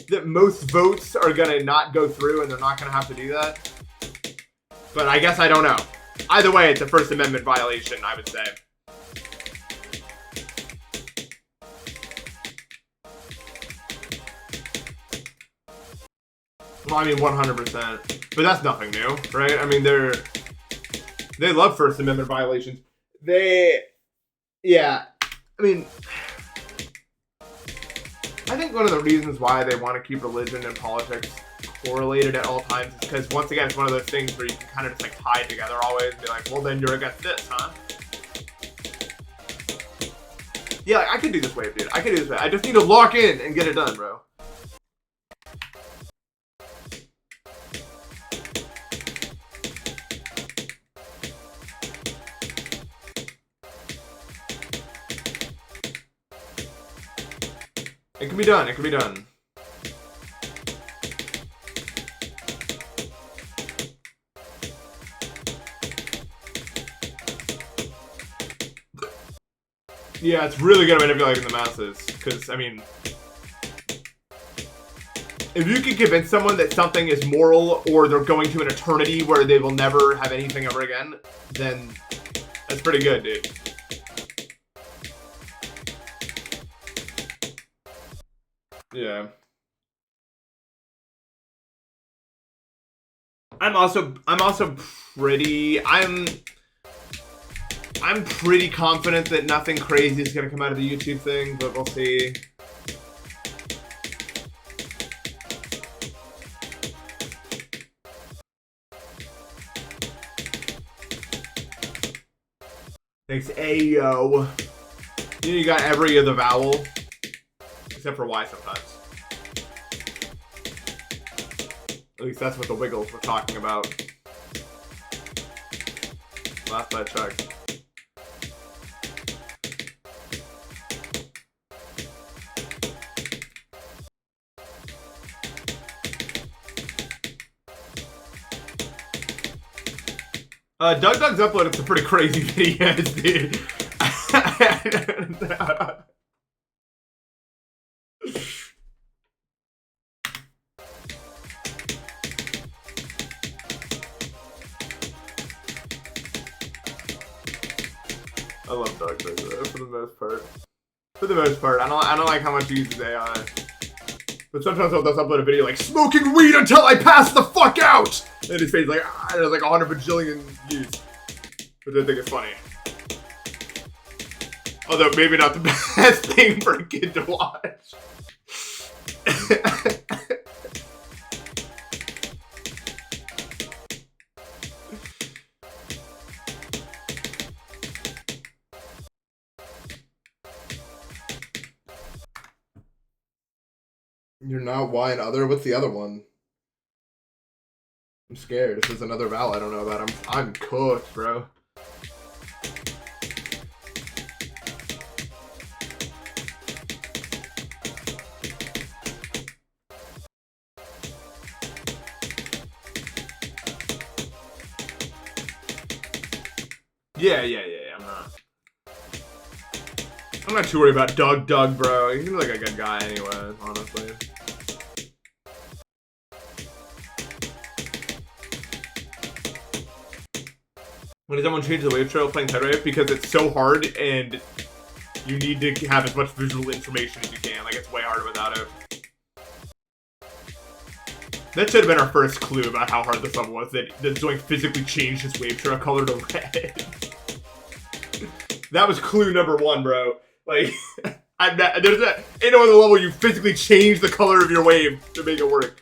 that most votes are gonna not go through, and they're not gonna have to do that. But I guess I don't know. Either way, it's a First Amendment violation, I would say. Well, I mean, 100%. But that's nothing new, right? I mean, they love First Amendment violations. Yeah. I mean, I think one of the reasons why they want to keep religion and politics correlated at all times is because, once again, it's one of those things where you can kind of just like tie it together always and be like, well, then you're against this, huh? Yeah, like, I could do this wave, dude. I could do this wave. I just need to lock in and get it done, bro. It can be done. It can be done. Yeah, it's really good at manipulating the masses. Because, I mean, if you can convince someone that something is moral or they're going to an eternity where they will never have anything ever again, then that's pretty good, dude. Yeah. I'm pretty confident that nothing crazy is gonna come out of the YouTube thing, but we'll see. Thanks, Ayo. You got every other vowel, except for Y sometimes. At least that's what the Wiggles were talking about. Last I checked. Doug's uploaded some pretty crazy videos, dude. I love Doug for the most part. For the most part, I don't like how much he uses AI. But sometimes he'll just upload a video like smoking weed until I pass the fuck out, and his face is like there's like 100 bajillion views, which I think is funny. Although maybe not the best thing for a kid to watch. You're not Y and other? What's the other one? I'm scared. If there's another vowel I don't know about, I'm cooked, bro. Yeah. I'm not too worried about Doug, bro. He seems like a good guy anyway, honestly. When does everyone change the wave trail playing Tidal Wave? Because it's so hard and you need to have as much visual information as you can. Like, it's way harder without it. That should have been our first clue about how hard this level was, that Zoink physically changed his wave trail color to red. That was clue number 1, bro. Like, ain't no other level you physically change the color of your wave to make it work.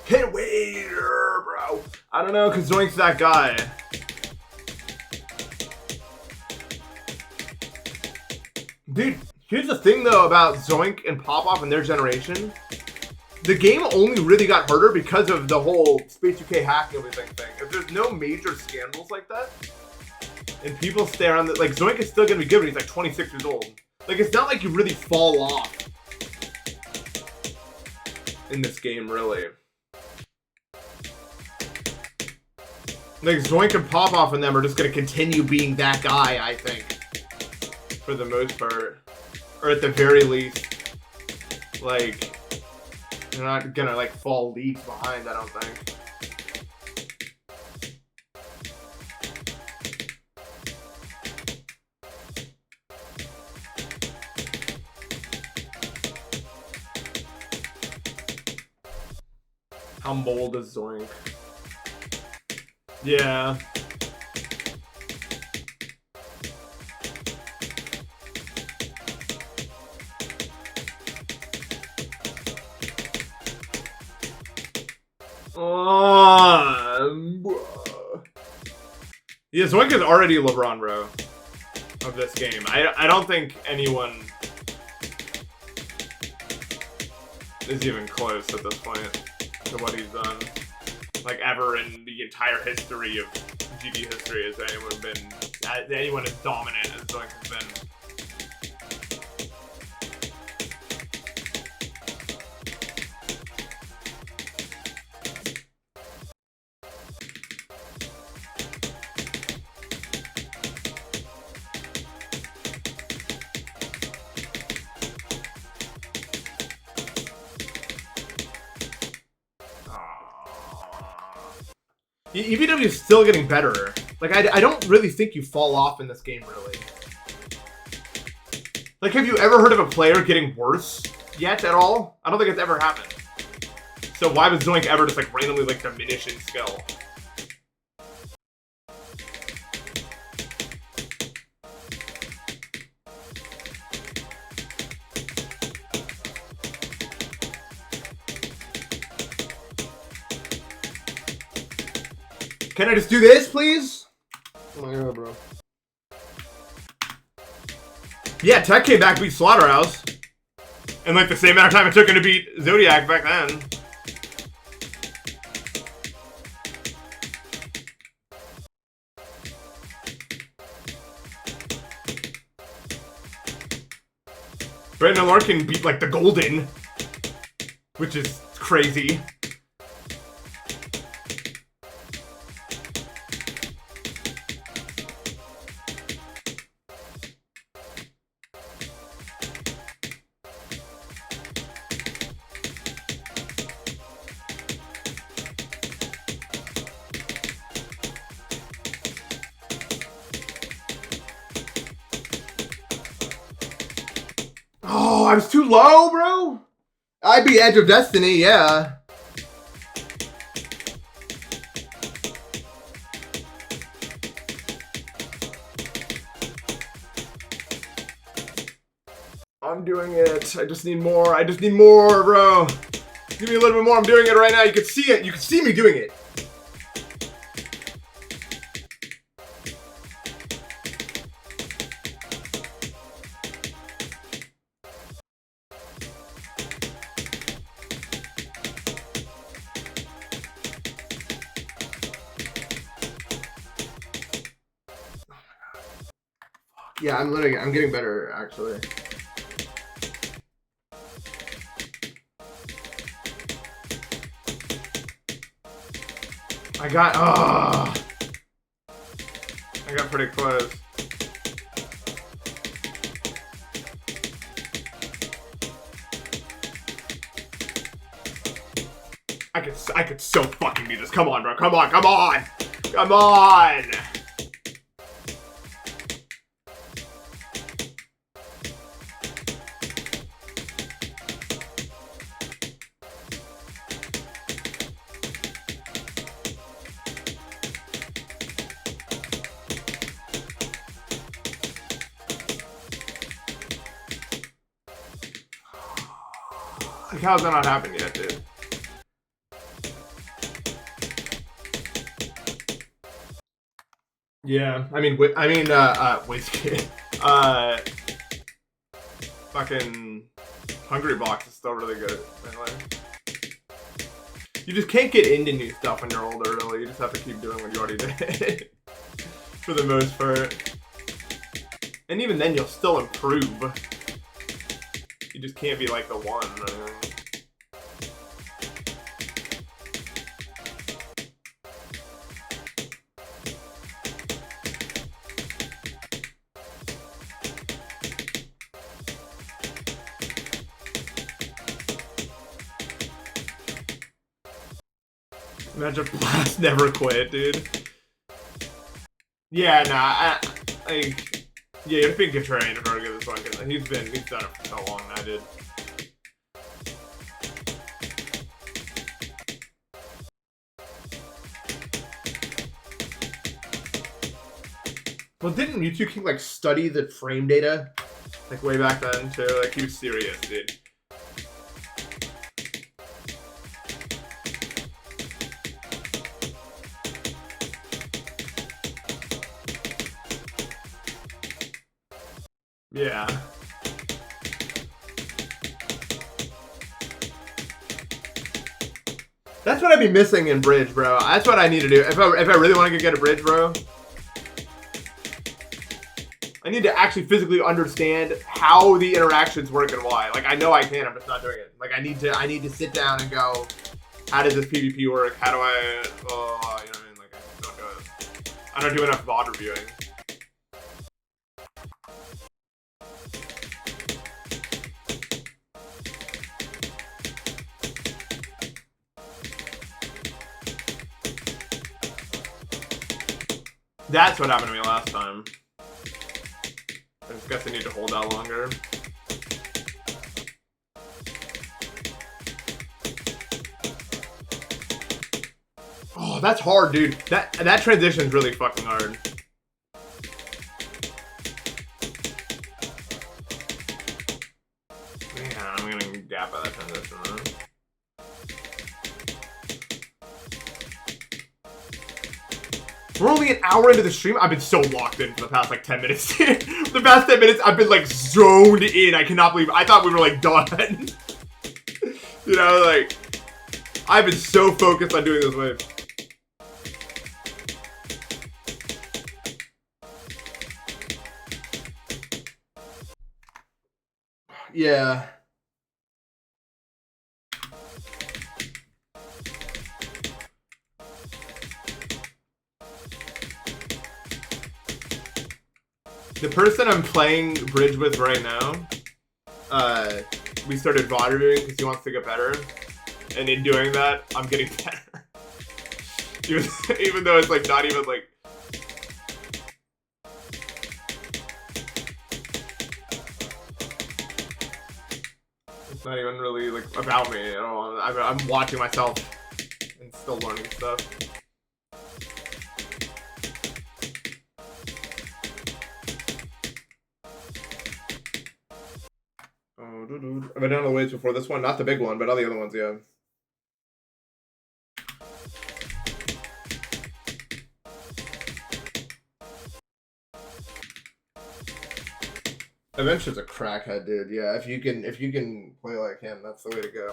Hit waiter, bro. I don't know, because Zoink's that guy. Dude, here's the thing, though, about Zoink and Popoff and their generation. The game only really got harder because of the whole Space UK hack and everything thing. If there's no major scandals like that, and people stay around, like, Zoink is still going to be good when he's, like, 26 years old. Like, it's not like you really fall off in this game, really. Like, Zoink and Popoff and them are just going to continue being that guy, I think. For the most part. Or at the very least, like, they're not going to, like, fall leagues behind, I don't think. How mold is Zoink? Yeah. Yeah, Zoink is already LeBron, bro, of this game. I don't think anyone is even close at this point to what he's done. Like, ever in the entire history of GD history has anyone as dominant as Zoink has been. EBW is still getting better. Like, I don't really think you fall off in this game, really. Like, have you ever heard of a player getting worse yet at all? I don't think it's ever happened. So why was Zoink ever just, like, randomly, like, diminish in skill? Can I just do this, please? Oh my god, bro. Yeah, Tech came back, beat Slaughterhouse. In like the same amount of time it took him to beat Zodiac back then. Brandon Larkin beat like the Golden, which is crazy. Oh, I was too low, bro. I'd be Edge of Destiny, yeah. I'm doing it. I just need more. I just need more, bro. Give me a little bit more. I'm doing it right now. You can see it. You can see me doing it. Yeah, I'm getting better, actually. I got pretty close. I could so fucking do this. Come on, bro. Come on, come on. Come on. Like, how's that not happened yet, dude? Yeah, Whiskey. Fucking Hungry Box is still really good. Anyway. You just can't get into new stuff when you're older, really. You just have to keep doing what you already did. For the most part. And even then, you'll still improve. You just can't be like the one. Imagine Blast never quit, dude. Yeah, nah, yeah, you're being contrarian to argue this one, because he's done it for so long, I did. Well, didn't Mewtwo King like study the frame data like way back then too? Like he was serious, dude. Yeah. That's what I'd be missing in Bridge, bro. That's what I need to do. If I really want to get a Bridge, bro, I need to actually physically understand how the interactions work and why. Like I know I can, I'm just not doing it. Like I need to sit down and go, how does this PvP work? How do I you know what I mean? Like I don't do it. I don't do enough VOD reviewing. That's what happened to me last time. I just guess I need to hold out longer. Oh, that's hard, dude. That transition's really fucking hard. Man, I'm gonna gap at that transition, huh? We're only an hour into the stream. I've been so locked in for the past like 10 minutes. The past 10 minutes, I've been like zoned in. I cannot believe. I thought we were like done. You know, like I've been so focused on doing this wave. Yeah. The person I'm playing Bridge with right now, we started VOD reviewing because he wants to get better. And in doing that, I'm getting better. even though it's like not even like... It's not even really like about me at all. I'm watching myself and still learning stuff. I've been down the waves before this one, not the big one, but all the other ones, yeah. Adventure's a crackhead, dude. Yeah, if you can play like him, that's the way to go.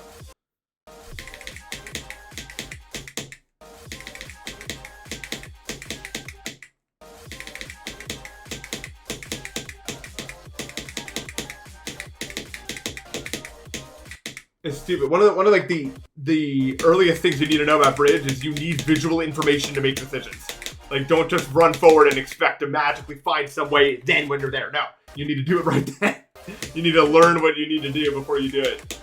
It's stupid. One of like the earliest things you need to know about Bridge is you need visual information to make decisions. Like, don't just run forward and expect to magically find some way then when you're there. No, you need to do it right then. You need to learn what you need to do before you do it.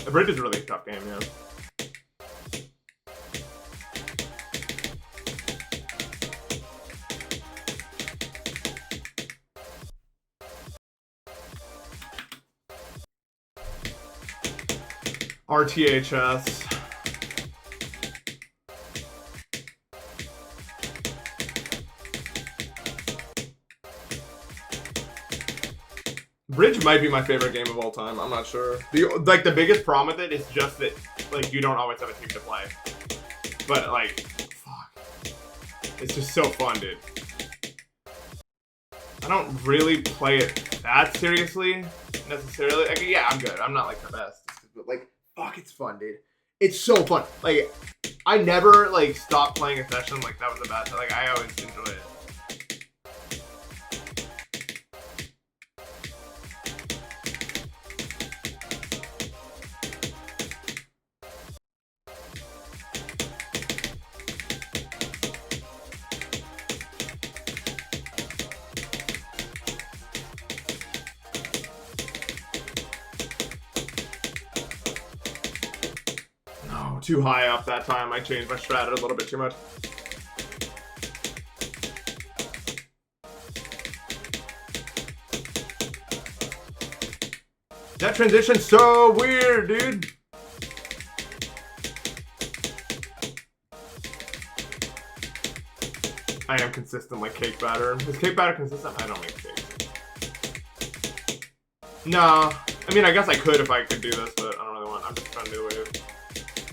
The Bridge is a really tough game, yeah. RTHS. Bridge might be my favorite game of all time. I'm not sure. The biggest problem with it is just that like you don't always have a team to play. But like, fuck, it's just so fun, dude. I don't really play it that seriously necessarily. Like, yeah, I'm good. I'm not like the best, but like. Fuck, it's fun, dude. It's so fun. Like, I never, like, stopped playing a session. Like, that was the best. Like, I always enjoy it. Too high up that time. I changed my strat a little bit too much. That transition's so weird, dude. I am consistent like cake batter. Is cake batter consistent? I don't make cakes. No. I mean, I guess I could if I could do this, but I don't really want. I'm just trying to do the wave.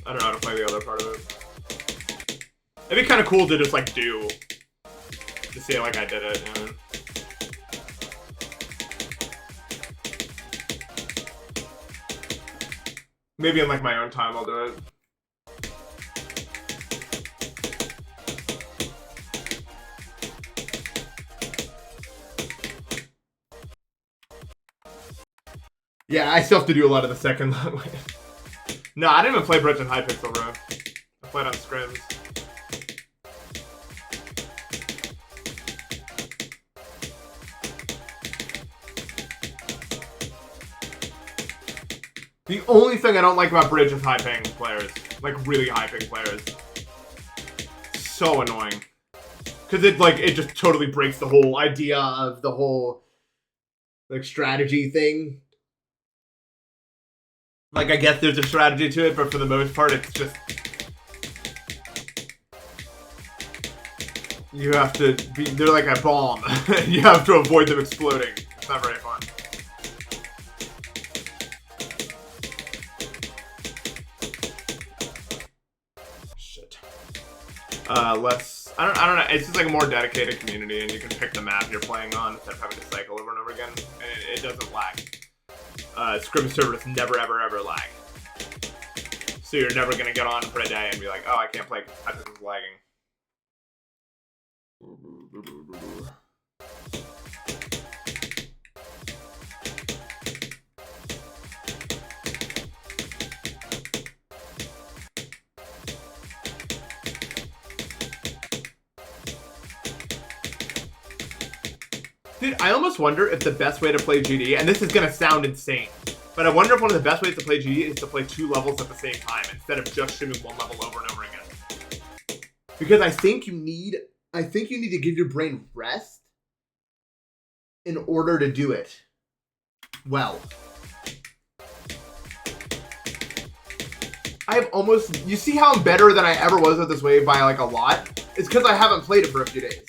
I don't know how to play the other part of it. It'd be kind of cool to just like do. To see like I did it, you know? Maybe in like my own time I'll do it. Yeah, I still have to do a lot of the second. No, I didn't even play bridge in high pixel, bro. I played on scrims. The only thing I don't like about bridge is high ping players. Like really high ping players. So annoying. Cause it just totally breaks the whole idea of the whole like strategy thing. Like I guess there's a strategy to it, but for the most part it's just you have to be they're like a bomb. You have to avoid them exploding. It's not very fun. I don't know. It's just like a more dedicated community, and you can pick the map you're playing on instead of having to cycle over and over again. And it doesn't lag. Scrim servers never ever lag. So you're never gonna get on for a day and be like, oh, I can't play because this is lagging. Dude, I almost wonder if the best way to play GD, and this is gonna sound insane, but I wonder if one of the best ways to play GD is to play 2 levels at the same time instead of just streaming 1 level over and over again. Because I think you need to give your brain rest in order to do it well. You see how I'm better than I ever was at this wave by like a lot? It's because I haven't played it for a few days.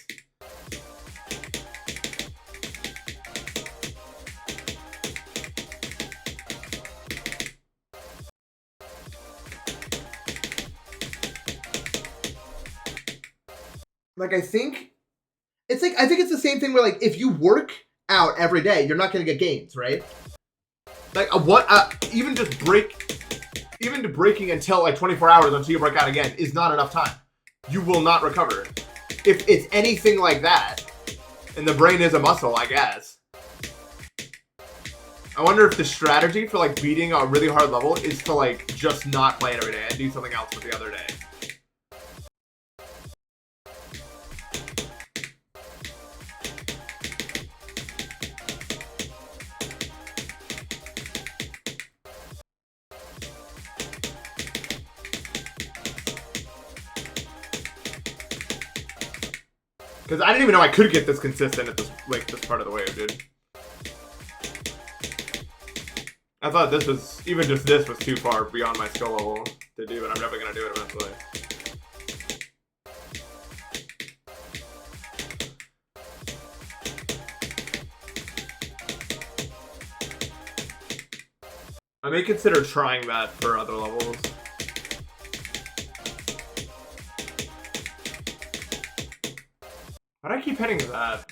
Like, I think it's the same thing where, like, if you work out every day, you're not going to get gains, right? Like, even to breaking until, like, 24 hours until you break out again is not enough time. You will not recover. If it's anything like that, and the brain is a muscle, I guess. I wonder if the strategy for, like, beating a really hard level is to, like, just not play it every day and do something else with the other day. Because I didn't even know I could get this consistent at this part of the wave, dude. I thought this was, even just this was too far beyond my skill level to do, and I'm never going to do it eventually. I may consider trying that for other levels. Why do I keep hitting that?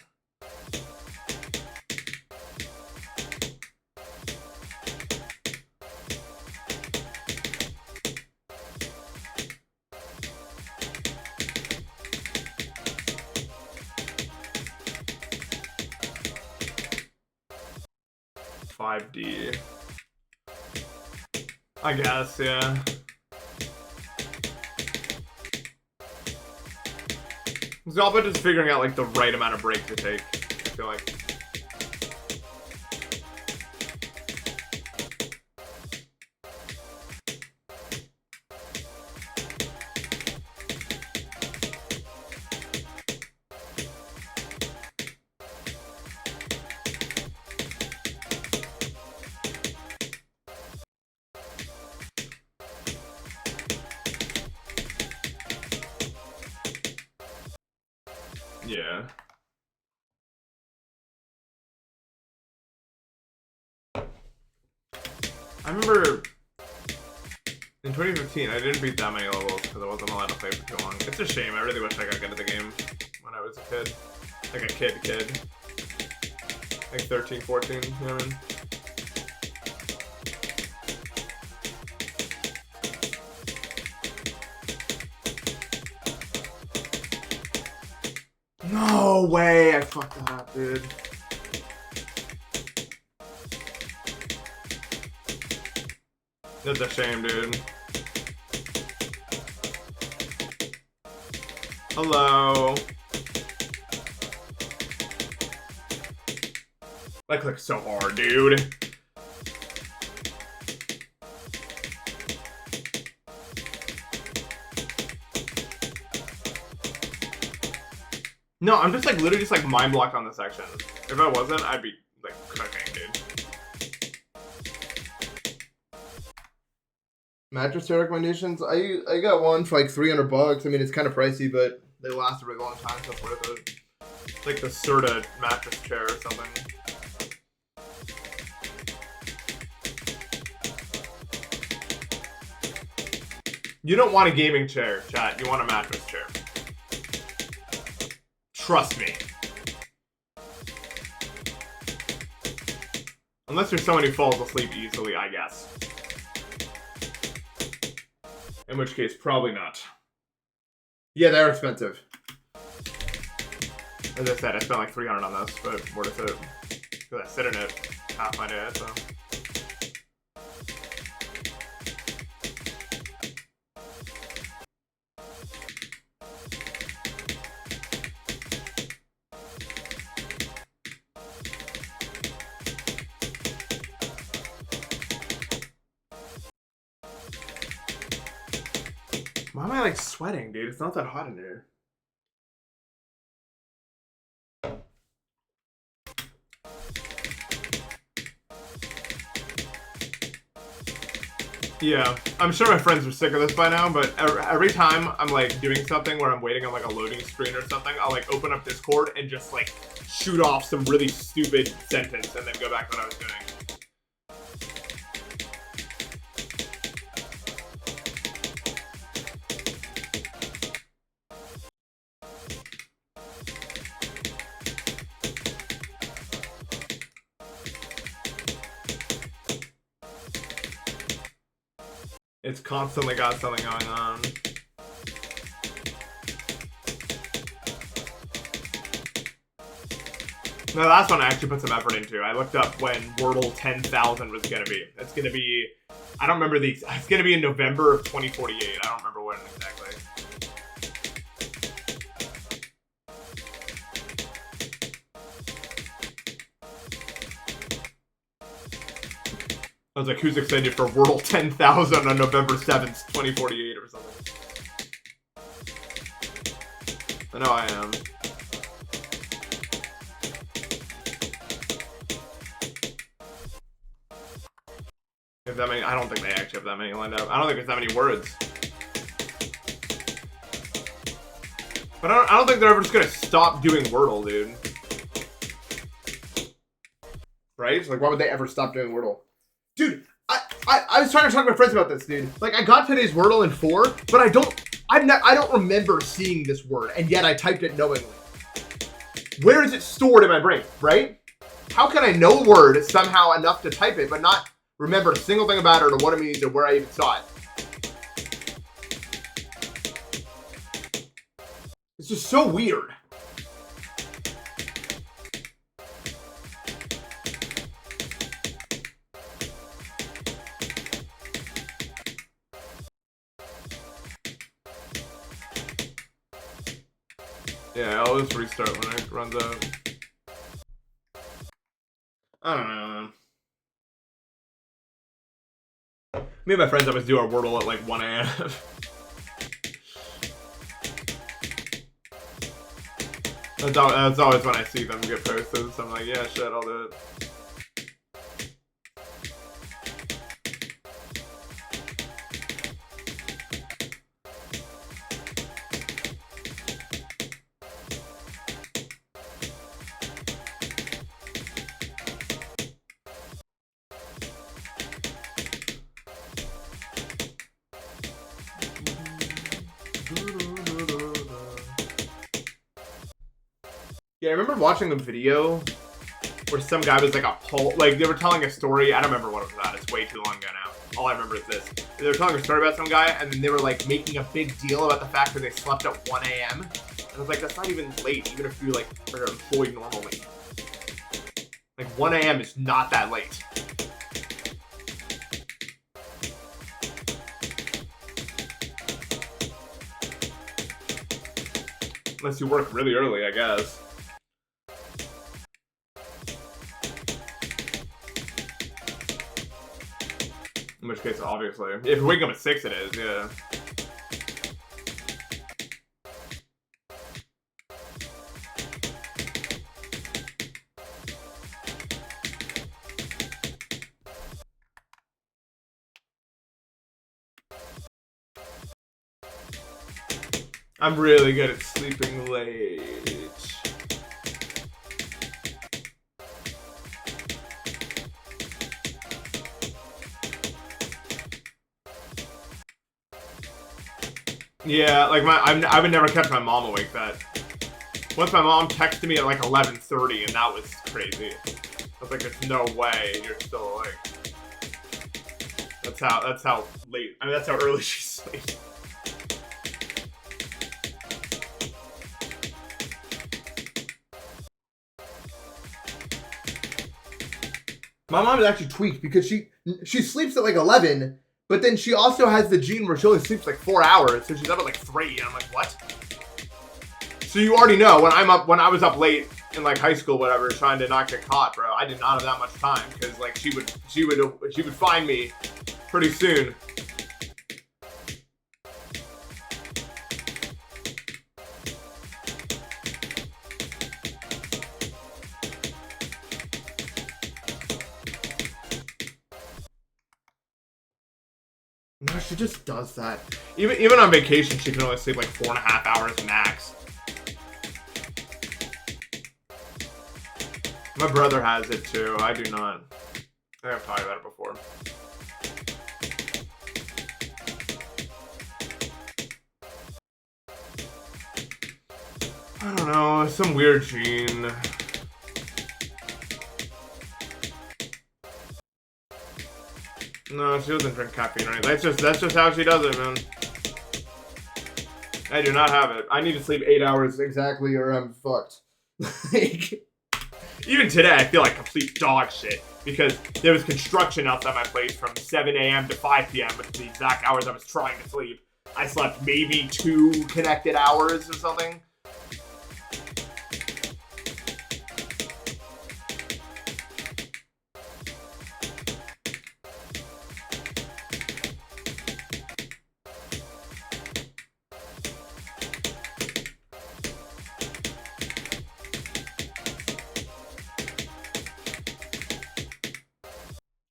$5D. I guess, yeah. It's all about just figuring out like the right amount of break to take, I feel like. Yeah. I remember in 2015, I didn't beat that many levels because I wasn't allowed to play for too long. It's a shame. I really wish I got good at the game when I was a kid. Like a kid. Like 13, 14, you know what I mean? No way! I fucked that up, dude. That's a shame, dude. Hello. I clicked so hard, dude. No, I'm just like literally just like mind blocked on this section. If I wasn't, I'd be like cooking, dude. Mattress chair recommendations? I got one for like $300. I mean, it's kind of pricey, but they last a really long time, so it's worth it. It's like the Serta mattress chair or something. You don't want a gaming chair, chat. You want a mattress chair. Trust me. Unless you're someone who falls asleep easily, I guess. In which case, probably not. Yeah, they're expensive. As I said, I spent like $300 on this, but worth it. Because I sit in it half my day, so. Why am I like sweating, dude? It's not that hot in here. Yeah, I'm sure my friends are sick of this by now, but every time I'm like doing something where I'm waiting on like a loading screen or something, I'll like open up Discord and just like shoot off some really stupid sentence and then go back to what I was doing. It's constantly got something going on. No, the last one I actually put some effort into. I looked up when Wordle 10,000 was gonna be. It's gonna be, I don't remember the, it's gonna be in November of 2048. I don't remember when exactly. I was like, who's excited for Wordle 10,000 on November 7th, 2048 or something? I know I am. If that many, I don't think they actually have that many lined up. I don't think there's that many words. But I don't think they're ever just gonna stop doing Wordle, dude. Right? Like, why would they ever stop doing Wordle? Dude, I was trying to talk to my friends about this, dude. Like, I got today's Wordle in 4, but I don't remember seeing this word, and yet I typed it knowingly. Where is it stored in my brain, right? How can I know a word somehow enough to type it, but not remember a single thing about it or what it means or where I even saw it? It's just so weird. Yeah, I'll just restart when it runs out. I don't know, man. Me and my friends always do our Wordle at like 1 a.m. That's always when I see them get posted, so I'm like, yeah, shit, I'll do it. Yeah, I remember watching a video where some guy was like like they were telling a story. I don't remember what it was at. It's way too long ago now. All I remember is this. They were telling a story about some guy, and then they were like making a big deal about the fact that they slept at 1 a.m. And I was like, that's not even late, even if you like are employed normally. Like 1 a.m. is not that late. Unless you work really early, I guess. In which case, obviously. If you're waking up at 6, it is, yeah. I'm really good at sleeping late. Yeah, like I would never catch my mom awake that. Once my mom texted me at like 11:30, and that was crazy. I was like, "There's no way you're still awake." That's how late. I mean, that's how early she sleeps. My mom is actually tweaked because she sleeps at like 11. But then she also has the gene where she only sleeps like 4 hours, so she's up at like 3, and I'm like, what? So you already know when I was up late in like high school, whatever, trying to not get caught, bro. I did not have that much time because like she would find me pretty soon. No, she just does that. Even on vacation, she can only sleep like 4.5 hours max. My brother has it too. I do not. I think I've talked about it before. I don't know. Some weird gene. No, she doesn't drink caffeine or anything. That's just how she does it, man. I do not have it. I need to sleep 8 hours exactly or I'm fucked. Like, even today, I feel like complete dog shit because there was construction outside my place from 7 a.m. to 5 p.m., which is the exact hours I was trying to sleep. I slept maybe 2 connected hours or something.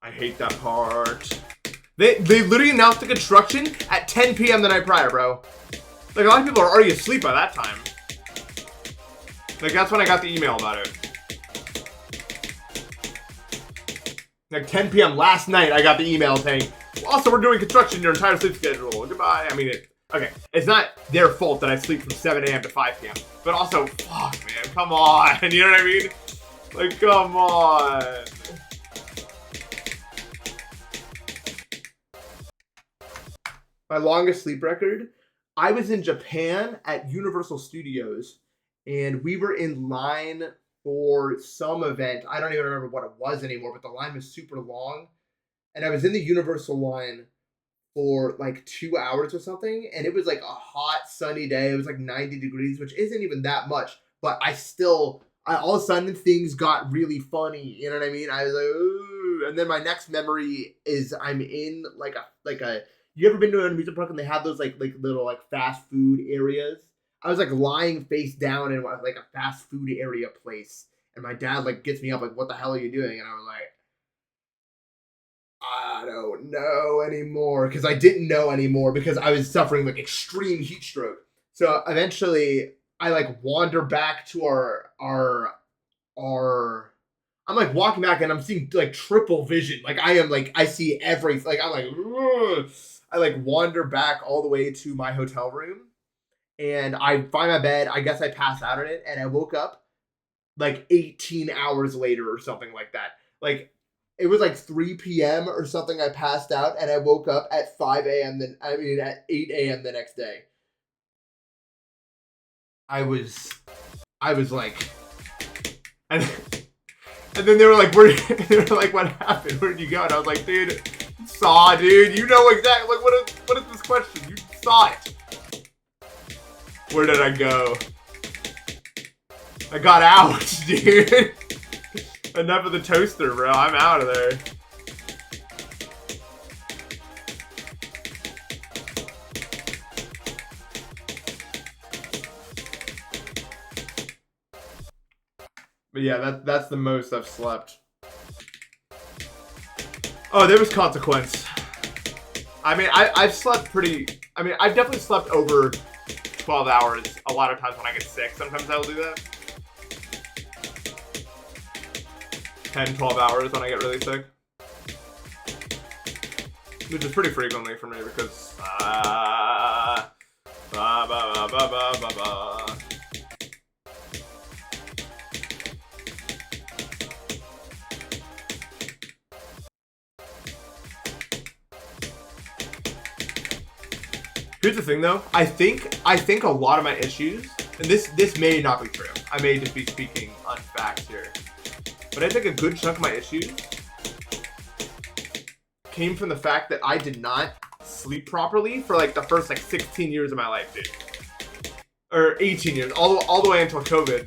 I hate that part. They literally announced the construction at 10 p.m. the night prior, bro. Like, a lot of people are already asleep by that time. Like, that's when I got the email about it. Like, 10 p.m. last night, I got the email saying, also, we're doing construction, your entire sleep schedule. Goodbye. I mean, okay, it's not their fault that I sleep from 7 a.m. to 5 p.m. But also, fuck, man, come on. You know what I mean? Like, come on. My longest sleep record, I was in Japan at Universal Studios, and we were in line for some event. I don't even remember what it was anymore, but the line was super long. And I was in the Universal line for like 2 hours or something, and it was like a hot, sunny day. It was like 90 degrees, which isn't even that much, but all of a sudden things got really funny. You know what I mean? I was like, ooh. And then my next memory is I'm in like a you ever been to an amusement park and they have those like little like fast food areas? I was like lying face down in like a fast food area place, and my dad like gets me up like, "What the hell are you doing?" And I was like, "I don't know anymore," because I didn't know anymore because I was suffering like extreme heat stroke. So eventually, I like wander back to our. I'm like walking back and I'm seeing like triple vision. Like I am like I see everything. Like I'm like. Ugh. I like wander back all the way to my hotel room, and I find my bed. I guess I passed out in it, and I woke up like 18 hours later or something like that. Like, it was like 3 p.m. or something. I passed out and I woke up at 5 a.m. At 8 a.m. the next day. I was like, and then they were like, what happened? Where did you go? And I was like, dude, dude, you know exactly, like, what is this question? You saw it. Where did I go? I got out, dude. Enough of the toaster, bro. I'm out of there. But yeah, that's the most I've slept. Oh, there was consequence. I mean, I've slept I've definitely slept over 12 hours a lot of times when I get sick. Sometimes I'll do that. 10, 12 hours when I get really sick. Which is pretty frequently for me because Here's the thing though, I think a lot of my issues, and this may not be true. I may just be speaking on facts here. But I think a good chunk of my issues came from the fact that I did not sleep properly for like the first like 16 years of my life, dude. Or 18 years, all the way until COVID.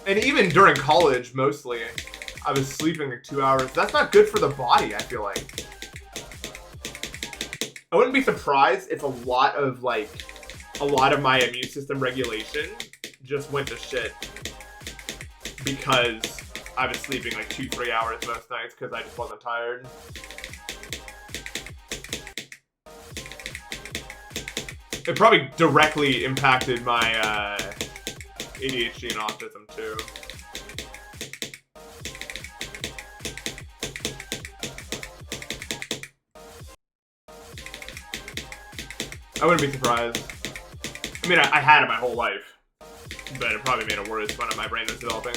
And even during college, mostly, I was sleeping like 2 hours. That's not good for the body, I feel like. I wouldn't be surprised if a lot of my immune system regulation just went to shit because I was sleeping like 2-3 hours most nights because I just wasn't tired. It probably directly impacted my ADHD and autism too. I wouldn't be surprised. I mean, I had it my whole life, but it probably made it worse when my brain was developing.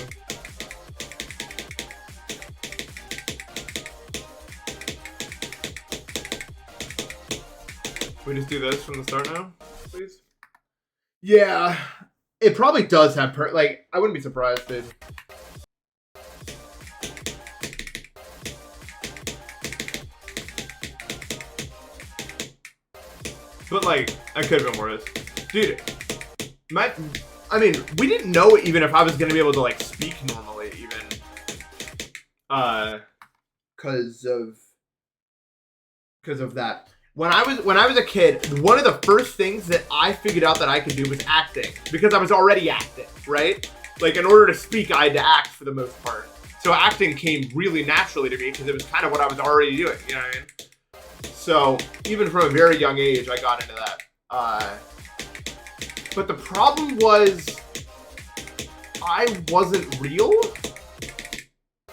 We just do this from the start now, please? Yeah, it probably does have I wouldn't be surprised, dude. But like, I could have been worse. Dude, I mean, we didn't know even if I was gonna be able to like speak normally even. Cause of that. When I was a kid, one of the first things that I figured out that I could do was acting. Because I was already acting, right? Like, in order to speak, I had to act for the most part. So acting came really naturally to me because it was kind of what I was already doing, you know what I mean? So, even from a very young age, I got into that. But the problem was, I wasn't real?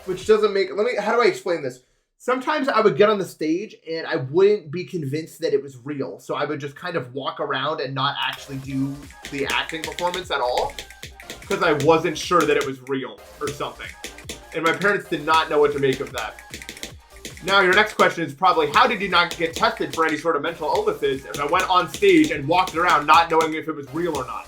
Which doesn't make... how do I explain this? Sometimes I would get on the stage and I wouldn't be convinced that it was real. So I would just kind of walk around and not actually do the acting performance at all. Because I wasn't sure that it was real or something. And my parents did not know what to make of that. Now, your next question is probably, how did you not get tested for any sort of mental illnesses if I went on stage and walked around not knowing if it was real or not?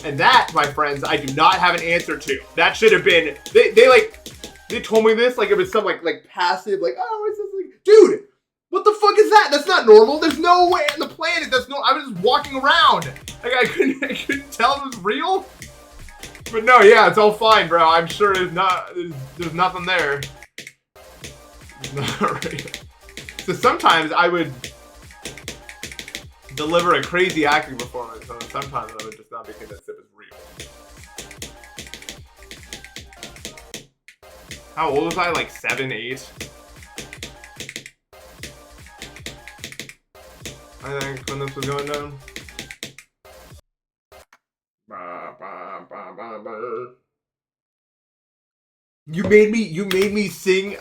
And that, my friends, I do not have an answer to. That should have been, they told me this like it was some like passive, like, oh, it's just like, dude, what the fuck is that? That's not normal. There's no way on the planet that's no, I was just walking around. Like, I couldn't tell it was real. But no, yeah, it's all fine, bro. I'm sure there's nothing there. Not real. So sometimes I would deliver a crazy acting performance, and sometimes I would just not be convinced it was real. How old was I? Like 7, 8? I think when this was going down. You made me sing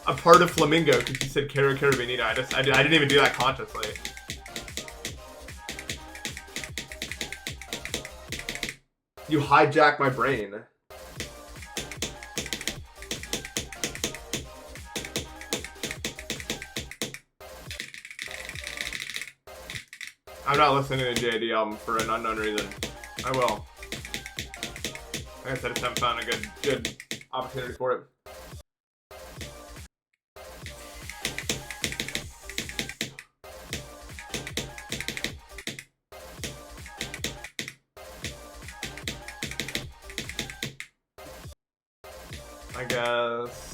a part of Flamingo because you said Cara Carabinita. I didn't even do that consciously. You hijacked my brain. I'm not listening to JD album for an unknown reason. I will. Like I said, I just haven't found a good opportunity for it. I guess.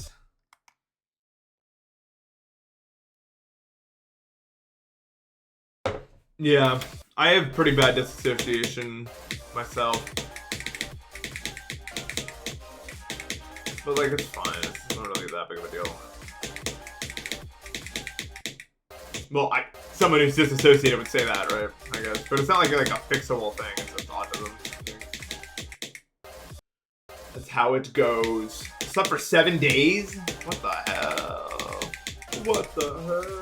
Yeah, I have pretty bad disassociation myself. But like, it's fine. It's not really that big of a deal. Well, someone who's disassociated would say that, right? I guess. But it's not like a fixable thing. It's just autism. That's how it goes. Slept for 7 days? What the hell? What the hell?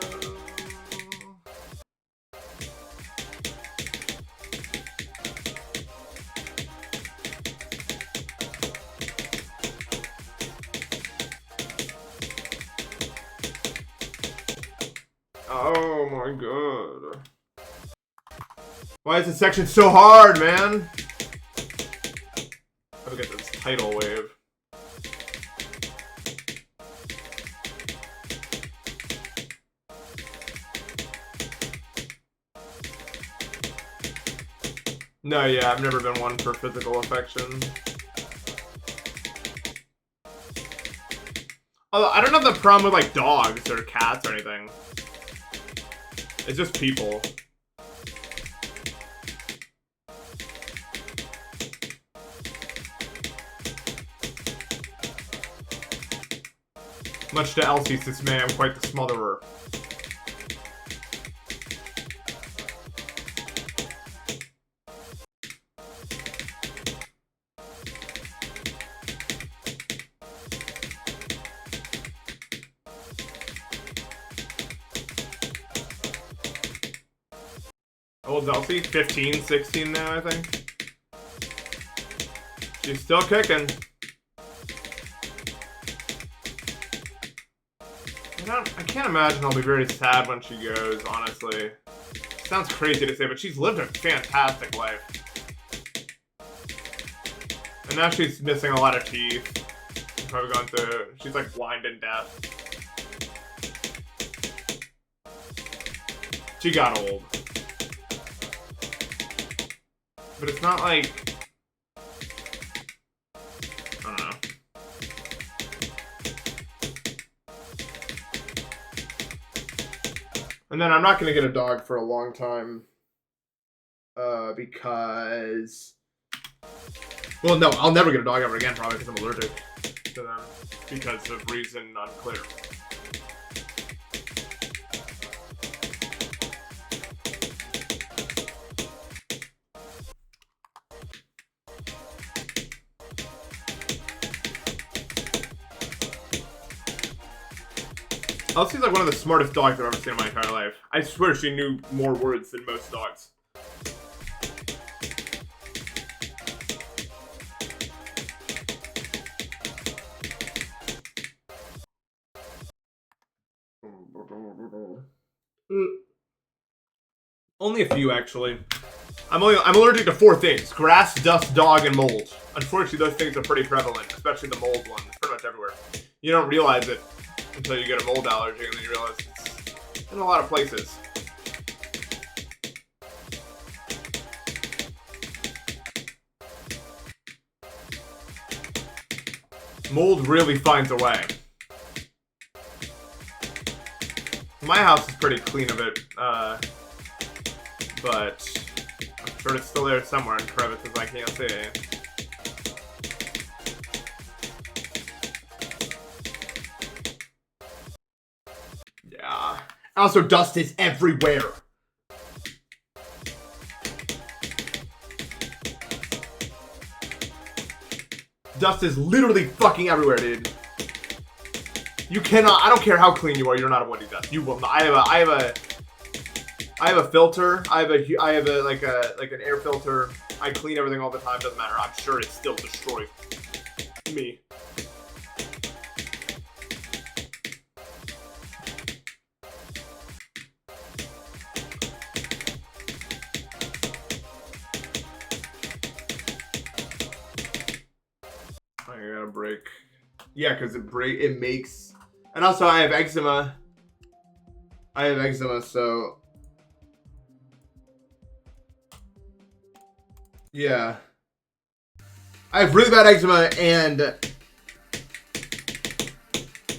Oh my god. Why is this section so hard, man? Let me get this tidal wave. No, yeah, I've never been one for physical affection. Although, I don't have the problem with, like, dogs or cats or anything. It's just people. Much to Elsie's dismay, I'm quite the smotherer. Old Elsie, 15, 16 now, I think. She's still kicking. I can't imagine I'll be very sad when she goes, honestly. Sounds crazy to say, but she's lived a fantastic life. And now she's missing a lot of teeth. Probably going through, she's like blind and deaf. She got old. But it's not like, I don't know. And then I'm not going to get a dog for a long time. Because, well, no, I'll never get a dog ever again, probably because I'm allergic to them. Because of reason unclear. Elsie's like one of the smartest dogs I've ever seen in my entire life. I swear she knew more words than most dogs. Only a few, actually. I'm allergic to 4 things: grass, dust, dog, and mold. Unfortunately, those things are pretty prevalent, especially the mold one. It's pretty much everywhere. You don't realize it until you get a mold allergy, and then you realize it's in a lot of places. Mold really finds a way. My house is pretty clean of it, but I'm sure it's still there somewhere in crevices I can't see. Yeah. Also, dust is everywhere. Dust is literally fucking everywhere, dude. You cannot. I don't care how clean you are. You're not avoiding dust. You will not. I have a filter. I have a like an air filter. I clean everything all the time. Doesn't matter. I'm sure it still destroys me. like, yeah, because it makes, and also I have eczema. So yeah, I have really bad eczema and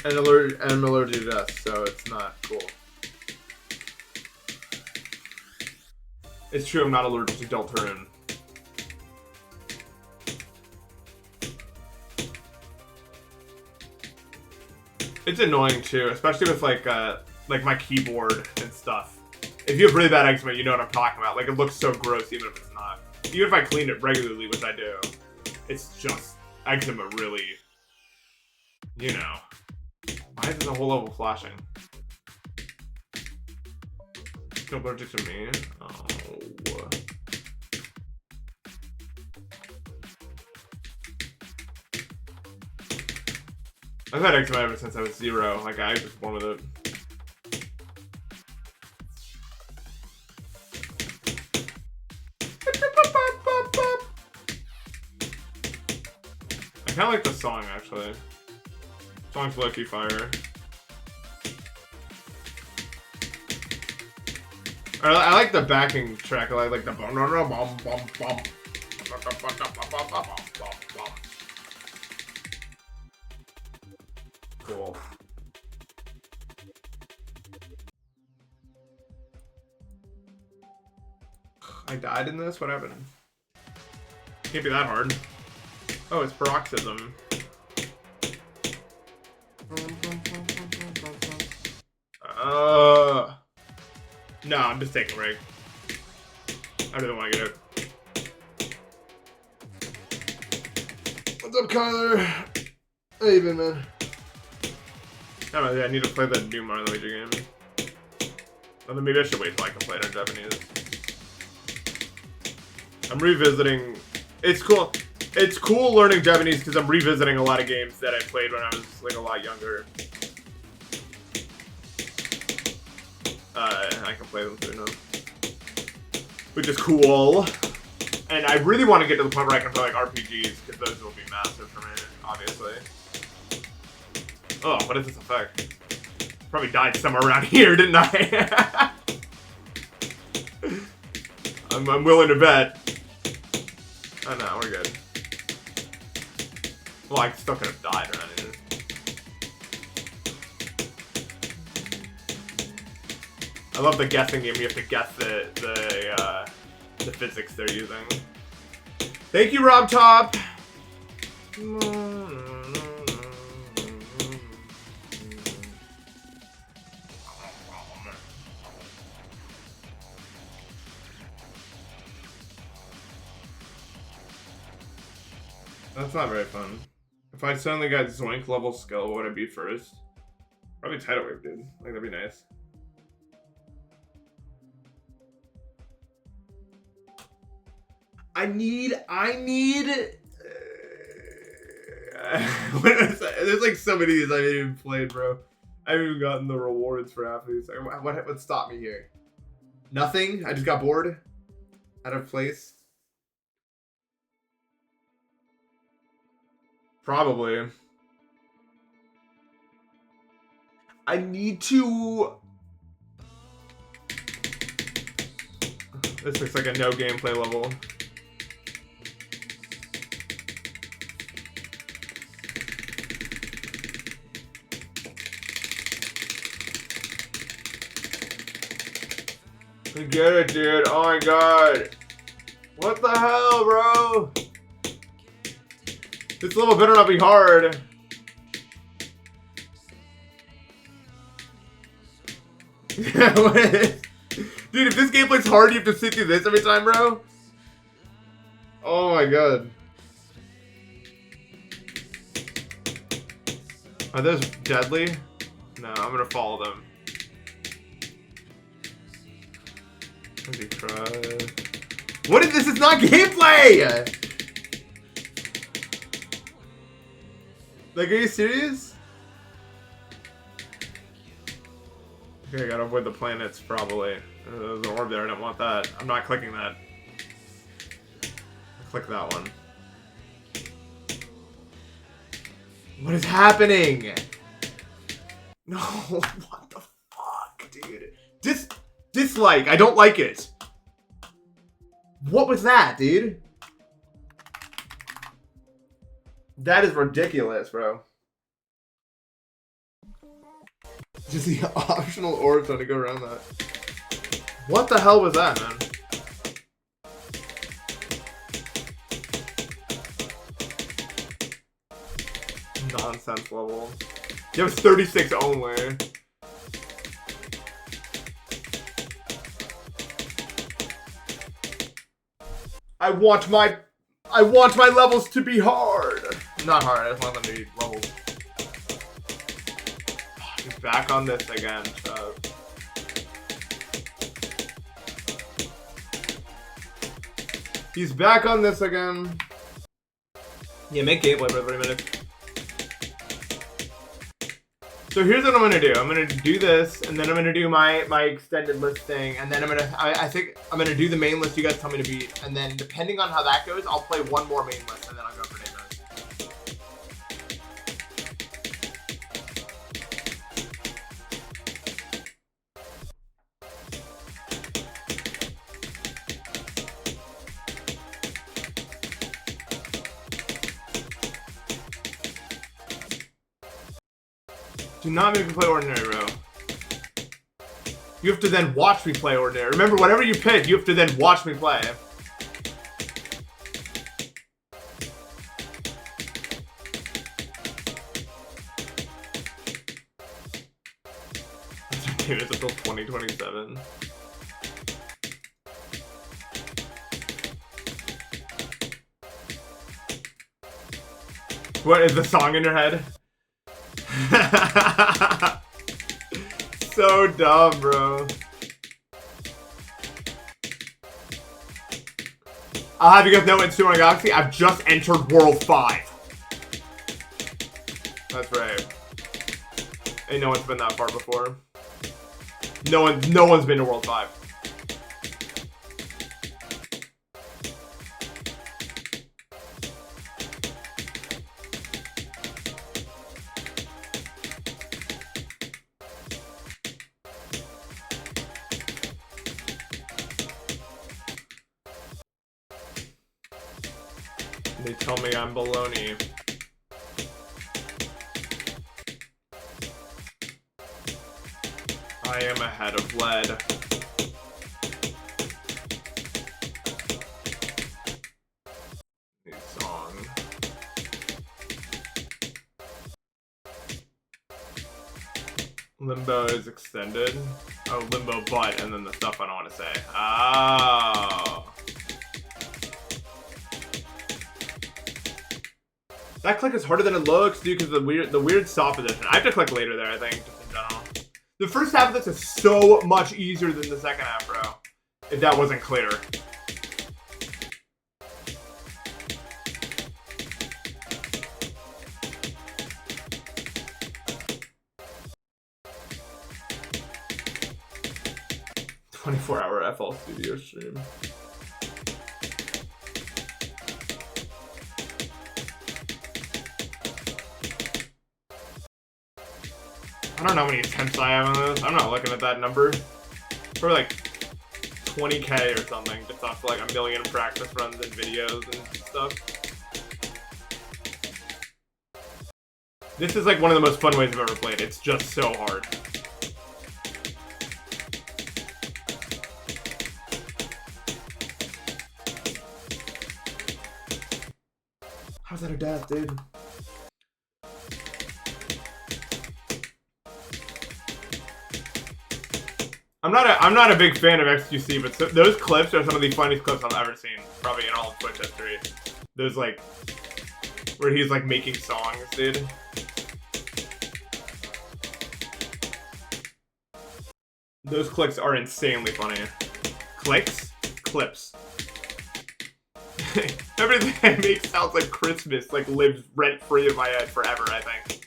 I'm allergic to dust, so it's not cool. It's true, I'm not allergic to Deltarune. It's annoying too, especially with like my keyboard and stuff. If you have really bad eczema, you know what I'm talking about. Like, it looks so gross even if it's not. Even if I clean it regularly, which I do, it's just eczema really, you know. Why is the whole level flashing? Still allergic to me? Oh. I've had eczema ever since I was 0. Like, I was born with it. I kind of like the song, actually. The song's low-key fire. I like the backing track. I like the bum bum bum bum bum. Cool. I died in this? What happened? Can't be that hard. Oh, it's paroxysm. No, I'm just taking a break. I really want to get it. What's up, Kyler? How you been, man? I need to play that new Mario Luigi game. Well, then maybe I should wait till I can play it in Japanese. I'm revisiting. It's cool. It's cool learning Japanese because I'm revisiting a lot of games that I played when I was like a lot younger. I can play them too now, which is cool. And I really want to get to the point where I can play like RPGs because those will be massive for me, obviously. Oh, what is this effect? Probably died somewhere around here, didn't I? I'm willing to bet. Oh no, we're good. Well, I still could have died or anything. I love the guessing game. You have to guess the physics they're using. Thank you, Rob Top. That's not very fun. If I suddenly got Zoink level skill, what would I be first? Probably Tidal Wave, dude. Like, that'd be nice. I need. What is that? There's like so many of these I haven't even played, bro. I haven't even gotten the rewards for half of these. What stopped me here? Nothing. I just got bored. Out of place. Probably. I need to. This looks like a no gameplay level. I get it, dude. Oh my god. What the hell, bro? This level better not be hard. Dude, if this gameplay's hard, you have to sit through this every time, bro? Oh my god. Are those deadly? No, I'm gonna follow them. What is this? It's not gameplay! Like, are you serious? Okay, I gotta avoid the planets, probably. There's an orb there, I don't want that. I'm not clicking that. I'll click that one. What is happening? No, what the fuck, dude? Dislike, I don't like it. What was that, dude? That is ridiculous, bro. Just the optional orbs trying to go around that. What the hell was that, man? Nonsense level. It was 36 only. I want my levels to be hard. Not hard, I just want them to be levels. He's back on this again, Chubb. He's back on this again. Yeah, make gameplay every minute. So here's what I'm gonna do. I'm gonna do this, and then I'm gonna do my extended list thing, and then I think I'm gonna do the main list you guys tell me to beat, and then depending on how that goes, I'll play one more main list, and then I'll go for Npesta. Do not make me play Ordinary, bro. You have to then watch me play Ordinary. Remember, whatever you pick, you have to then watch me play. Dude, it's until 2027. What is the song in your head? So dumb, bro. I'll have you guys know in Super Galaxy, I've just entered World 5. That's right. Ain't no one's been that far before. No one's been to World 5. They tell me I'm baloney. I am a head of lead. New song. Limbo is extended. Oh, limbo but, and then the stuff I don't want to say. Oh. That click is harder than it looks, dude, because the weird stop position. I have to click later there, I think, just in general. The first half of this is so much easier than the second half, bro. If that wasn't clear. "24-hour FL Studio stream." I don't know how many attempts I have on this. I'm not looking at that number. Probably like 20K or something, just off like a million practice runs and videos and stuff. This is like one of the most fun ways I've ever played. It's just so hard. How's that a death, dude? I'm not a big fan of XQC, but those clips are some of the funniest clips I've ever seen, probably in all of Twitch history. Those like, where he's like making songs, dude. Those clicks are insanely funny. Clicks? Clips. Everything I make sounds like Christmas, like lives rent-free in my head forever, I think.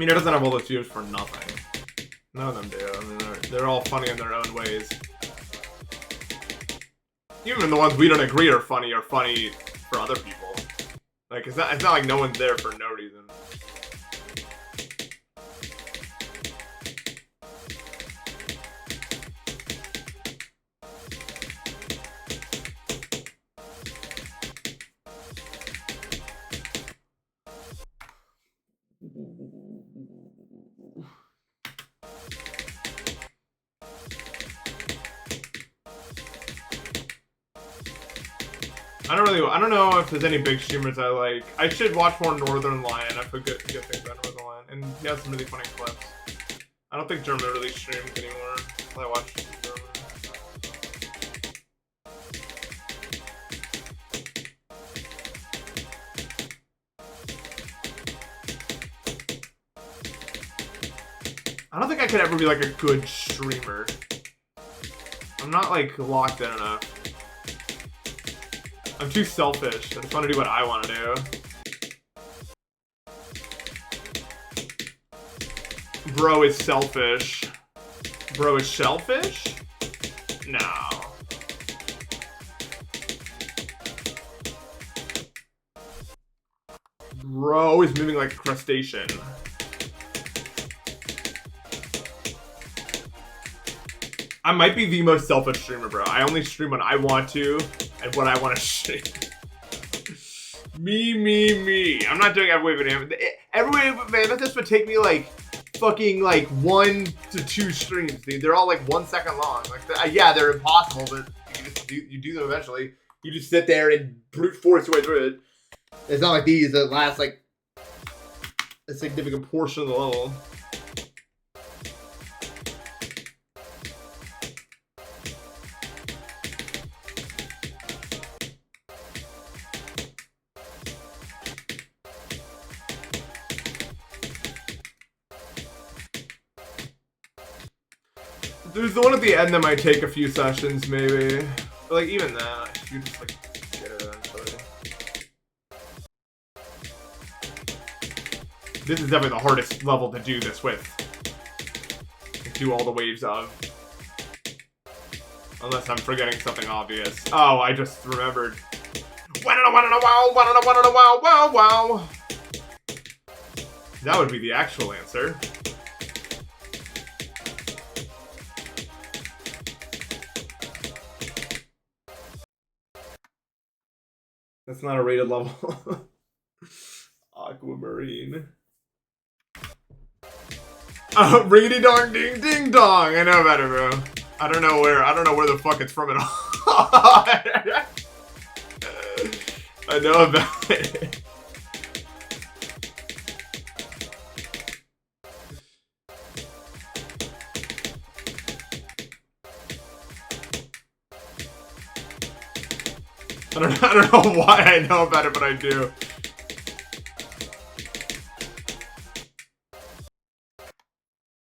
mean, it doesn't have all those views for nothing. None of them do. I mean, they're all funny in their own ways. Even the ones we don't agree are funny for other people. Like, it's not like no one's there for no reason. I don't know if there's any big streamers I like. I should watch more Northern Lion. I forget things about Northern Lion. And he has some really funny clips. I don't think German really streams anymore. I watch German. I don't think I could ever be like a good streamer. I'm not like locked in enough. I'm too selfish. I just want to do what I want to do. Bro is selfish. Bro is shellfish? No. Bro is moving like a crustacean. I might be the most selfish streamer, bro. I only stream when I want to and what I want to stream. Me. I'm not doing every wave of damage. Every wave of damage would take me like fucking like 1 to 2 streams, dude. They're all like 1 second long. Like, yeah, they're impossible, but you do them eventually. You just sit there and brute force your way through it. It's not like these that last like a significant portion of the level. There's the one at the end that might take a few sessions, maybe. But like even that, you just like get it eventually. This is definitely the hardest level to do this with. Do all the waves of. Unless I'm forgetting something obvious. Oh, I just remembered. Wow. That would be the actual answer. That's not a rated level. Aquamarine. Ringity dong ding ding dong. I know about it, bro. I don't know where the fuck it's from at all. I know about it. I don't know why I know about it, but I do.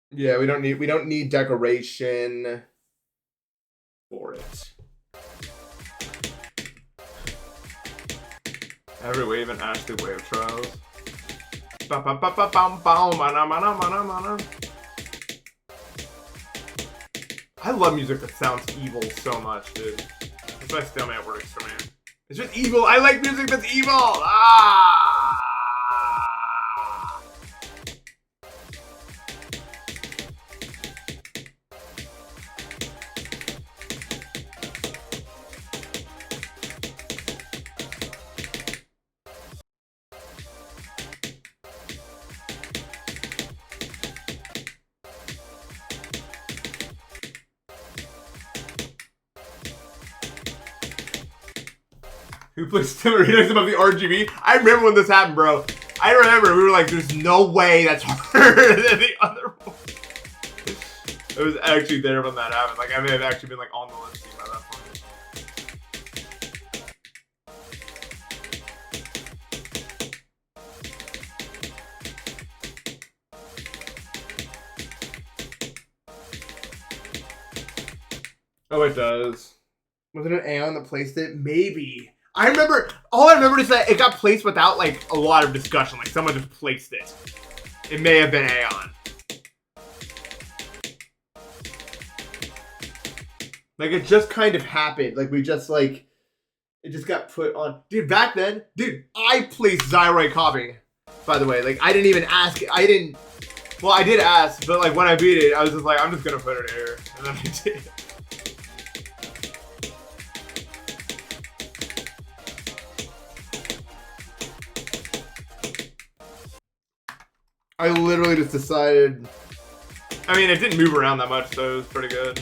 Yeah, we don't need decoration for it. Every wave and Ashley wave trials. I love music that sounds evil so much, dude. That's why stalemate works for me. It's just evil. I like music that's evil. Ah! Who plays Tim Remix above the RGB? I remember when this happened, bro. I remember we were like, there's no way that's harder than the other one. It was actually there when that happened. Like, I may have actually been like on the list by that point. Oh, it does. Was it an Aeon that placed it? Maybe. All I remember is that it got placed without like a lot of discussion. Like someone just placed it. It may have been Aeon. Like, it just kind of happened. Like, we just, like, it just got put on. Dude, back then, dude, I placed Zyroy Cobbing, by the way. Like, I didn't even ask. I didn't. Well, I did ask, but, like, when I beat it, I was just like, I'm just going to put it here. And then I did. I literally just decided. I mean, it didn't move around that much, so it was pretty good.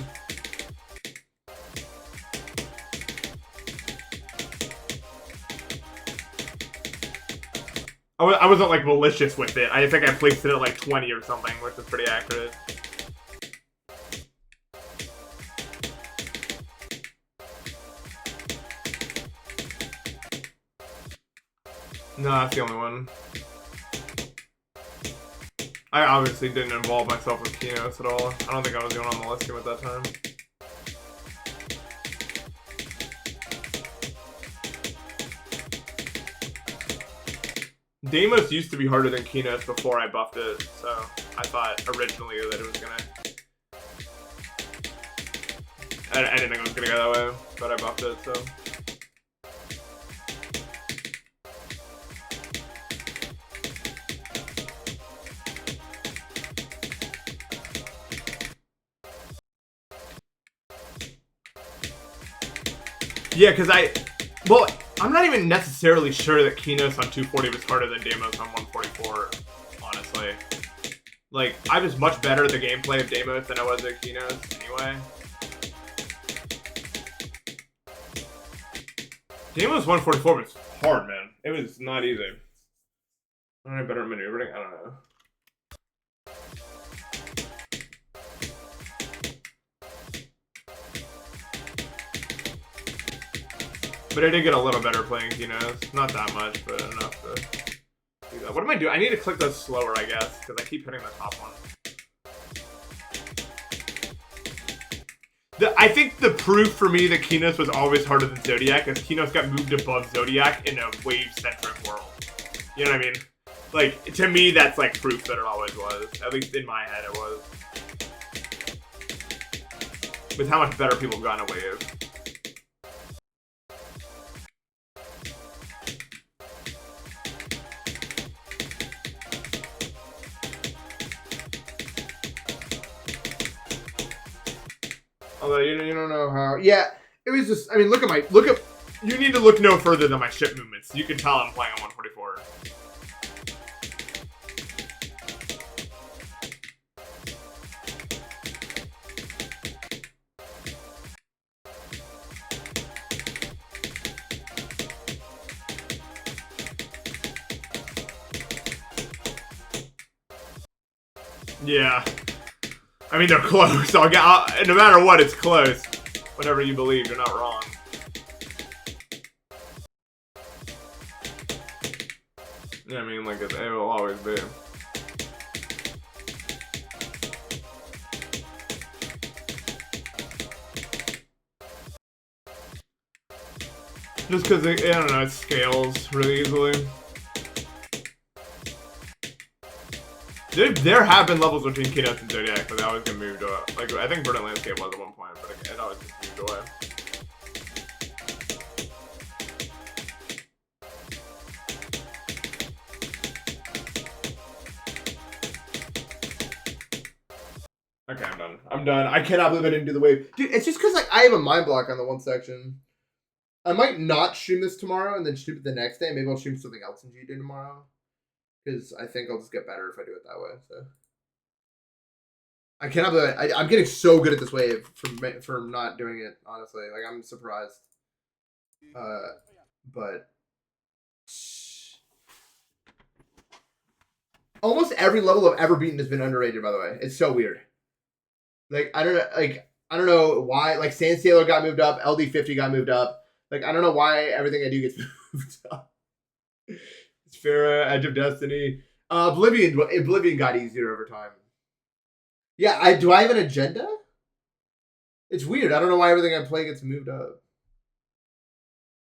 I wasn't like malicious with it. I think I placed it at like 20 or something, which is pretty accurate. No, that's the only one. I obviously didn't involve myself with Keynotes at all. I don't think I was the one on the listing at that time. Deimos used to be harder than Keynotes before I buffed it, so I thought originally that it was gonna... I didn't think it was gonna go that way, but I buffed it, so... Yeah, because well, I'm not even necessarily sure that Keynotes on 240 was harder than Deimos on 144, honestly. Like, I was much better at the gameplay of Deimos than I was at Keynotes, anyway. Deimos 144 was hard, man. It was not easy. I don't know, better at maneuvering? I don't know. But I did get a little better playing Keynotes. Not that much, but enough to do that. What am I doing? I need to click those slower, I guess, because I keep hitting the top one. I think the proof for me that Keynotes was always harder than Zodiac is Keynotes got moved above Zodiac in a wave-centric world. You know what I mean? Like, to me, that's like proof that it always was. At least in my head, it was. With how much better people have gotten at wave. Although you don't know how. Yeah, it was just. I mean, look at. You need to look no further than my ship movements. You can tell I'm playing on 144. Yeah. I mean, they're close. No matter what, it's close. Whatever you believe, you're not wrong. Yeah, I mean, like, it will always be. Just because, I don't know, it scales really easily. There have been levels between Keynotes and Zodiac, but they always get moved up. Like, I think Verdant Landscape was at one point, but it always gets moved away. Okay, I'm done. I'm done. I cannot believe I didn't do the wave. Dude, it's just because, like, I have a mind block on the one section. I might not stream this tomorrow and then stream it the next day. Maybe I'll stream something else in GD tomorrow. Because I think I'll just get better if I do it that way, so... I cannot believe I'm getting so good at this wave for not doing it, honestly. Like, I'm surprised. But almost every level I've ever beaten has been underrated, by the way. It's so weird. Like, I don't know why. Like, Sand Sailor got moved up, LD50 got moved up. Like, I don't know why everything I do gets moved up. Sphera, Edge of Destiny. Oblivion got easier over time. Yeah, do I have an agenda? It's weird. I don't know why everything I play gets moved up.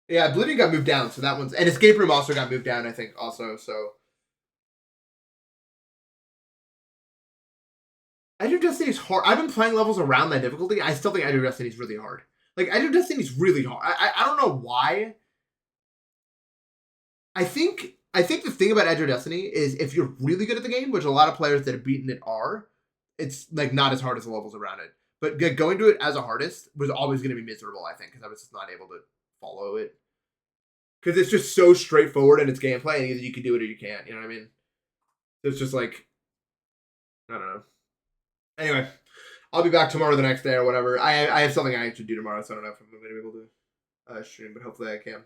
Yeah, Oblivion got moved down, so that one's... And Escape Room also got moved down, I think, also, so... Edge of Destiny's hard. I've been playing levels around that difficulty. I still think Edge of Destiny's really hard. Like, Edge of Destiny's really hard. I don't know why. I think the thing about Edge of Destiny is if you're really good at the game, which a lot of players that have beaten it are, it's like not as hard as the levels around it. But going to it as a hardest was always going to be miserable, I think, because I was just not able to follow it. Because it's just so straightforward in its gameplay, and either you can do it or you can't. You know what I mean? It's just like, I don't know. Anyway, I'll be back tomorrow, the next day, or whatever. I have something I have to do tomorrow, so I don't know if I'm going to be able to stream, but hopefully I can.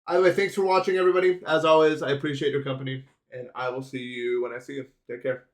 Either way, thanks for watching, everybody. As always, I appreciate your company, and I will see you when I see you. Take care.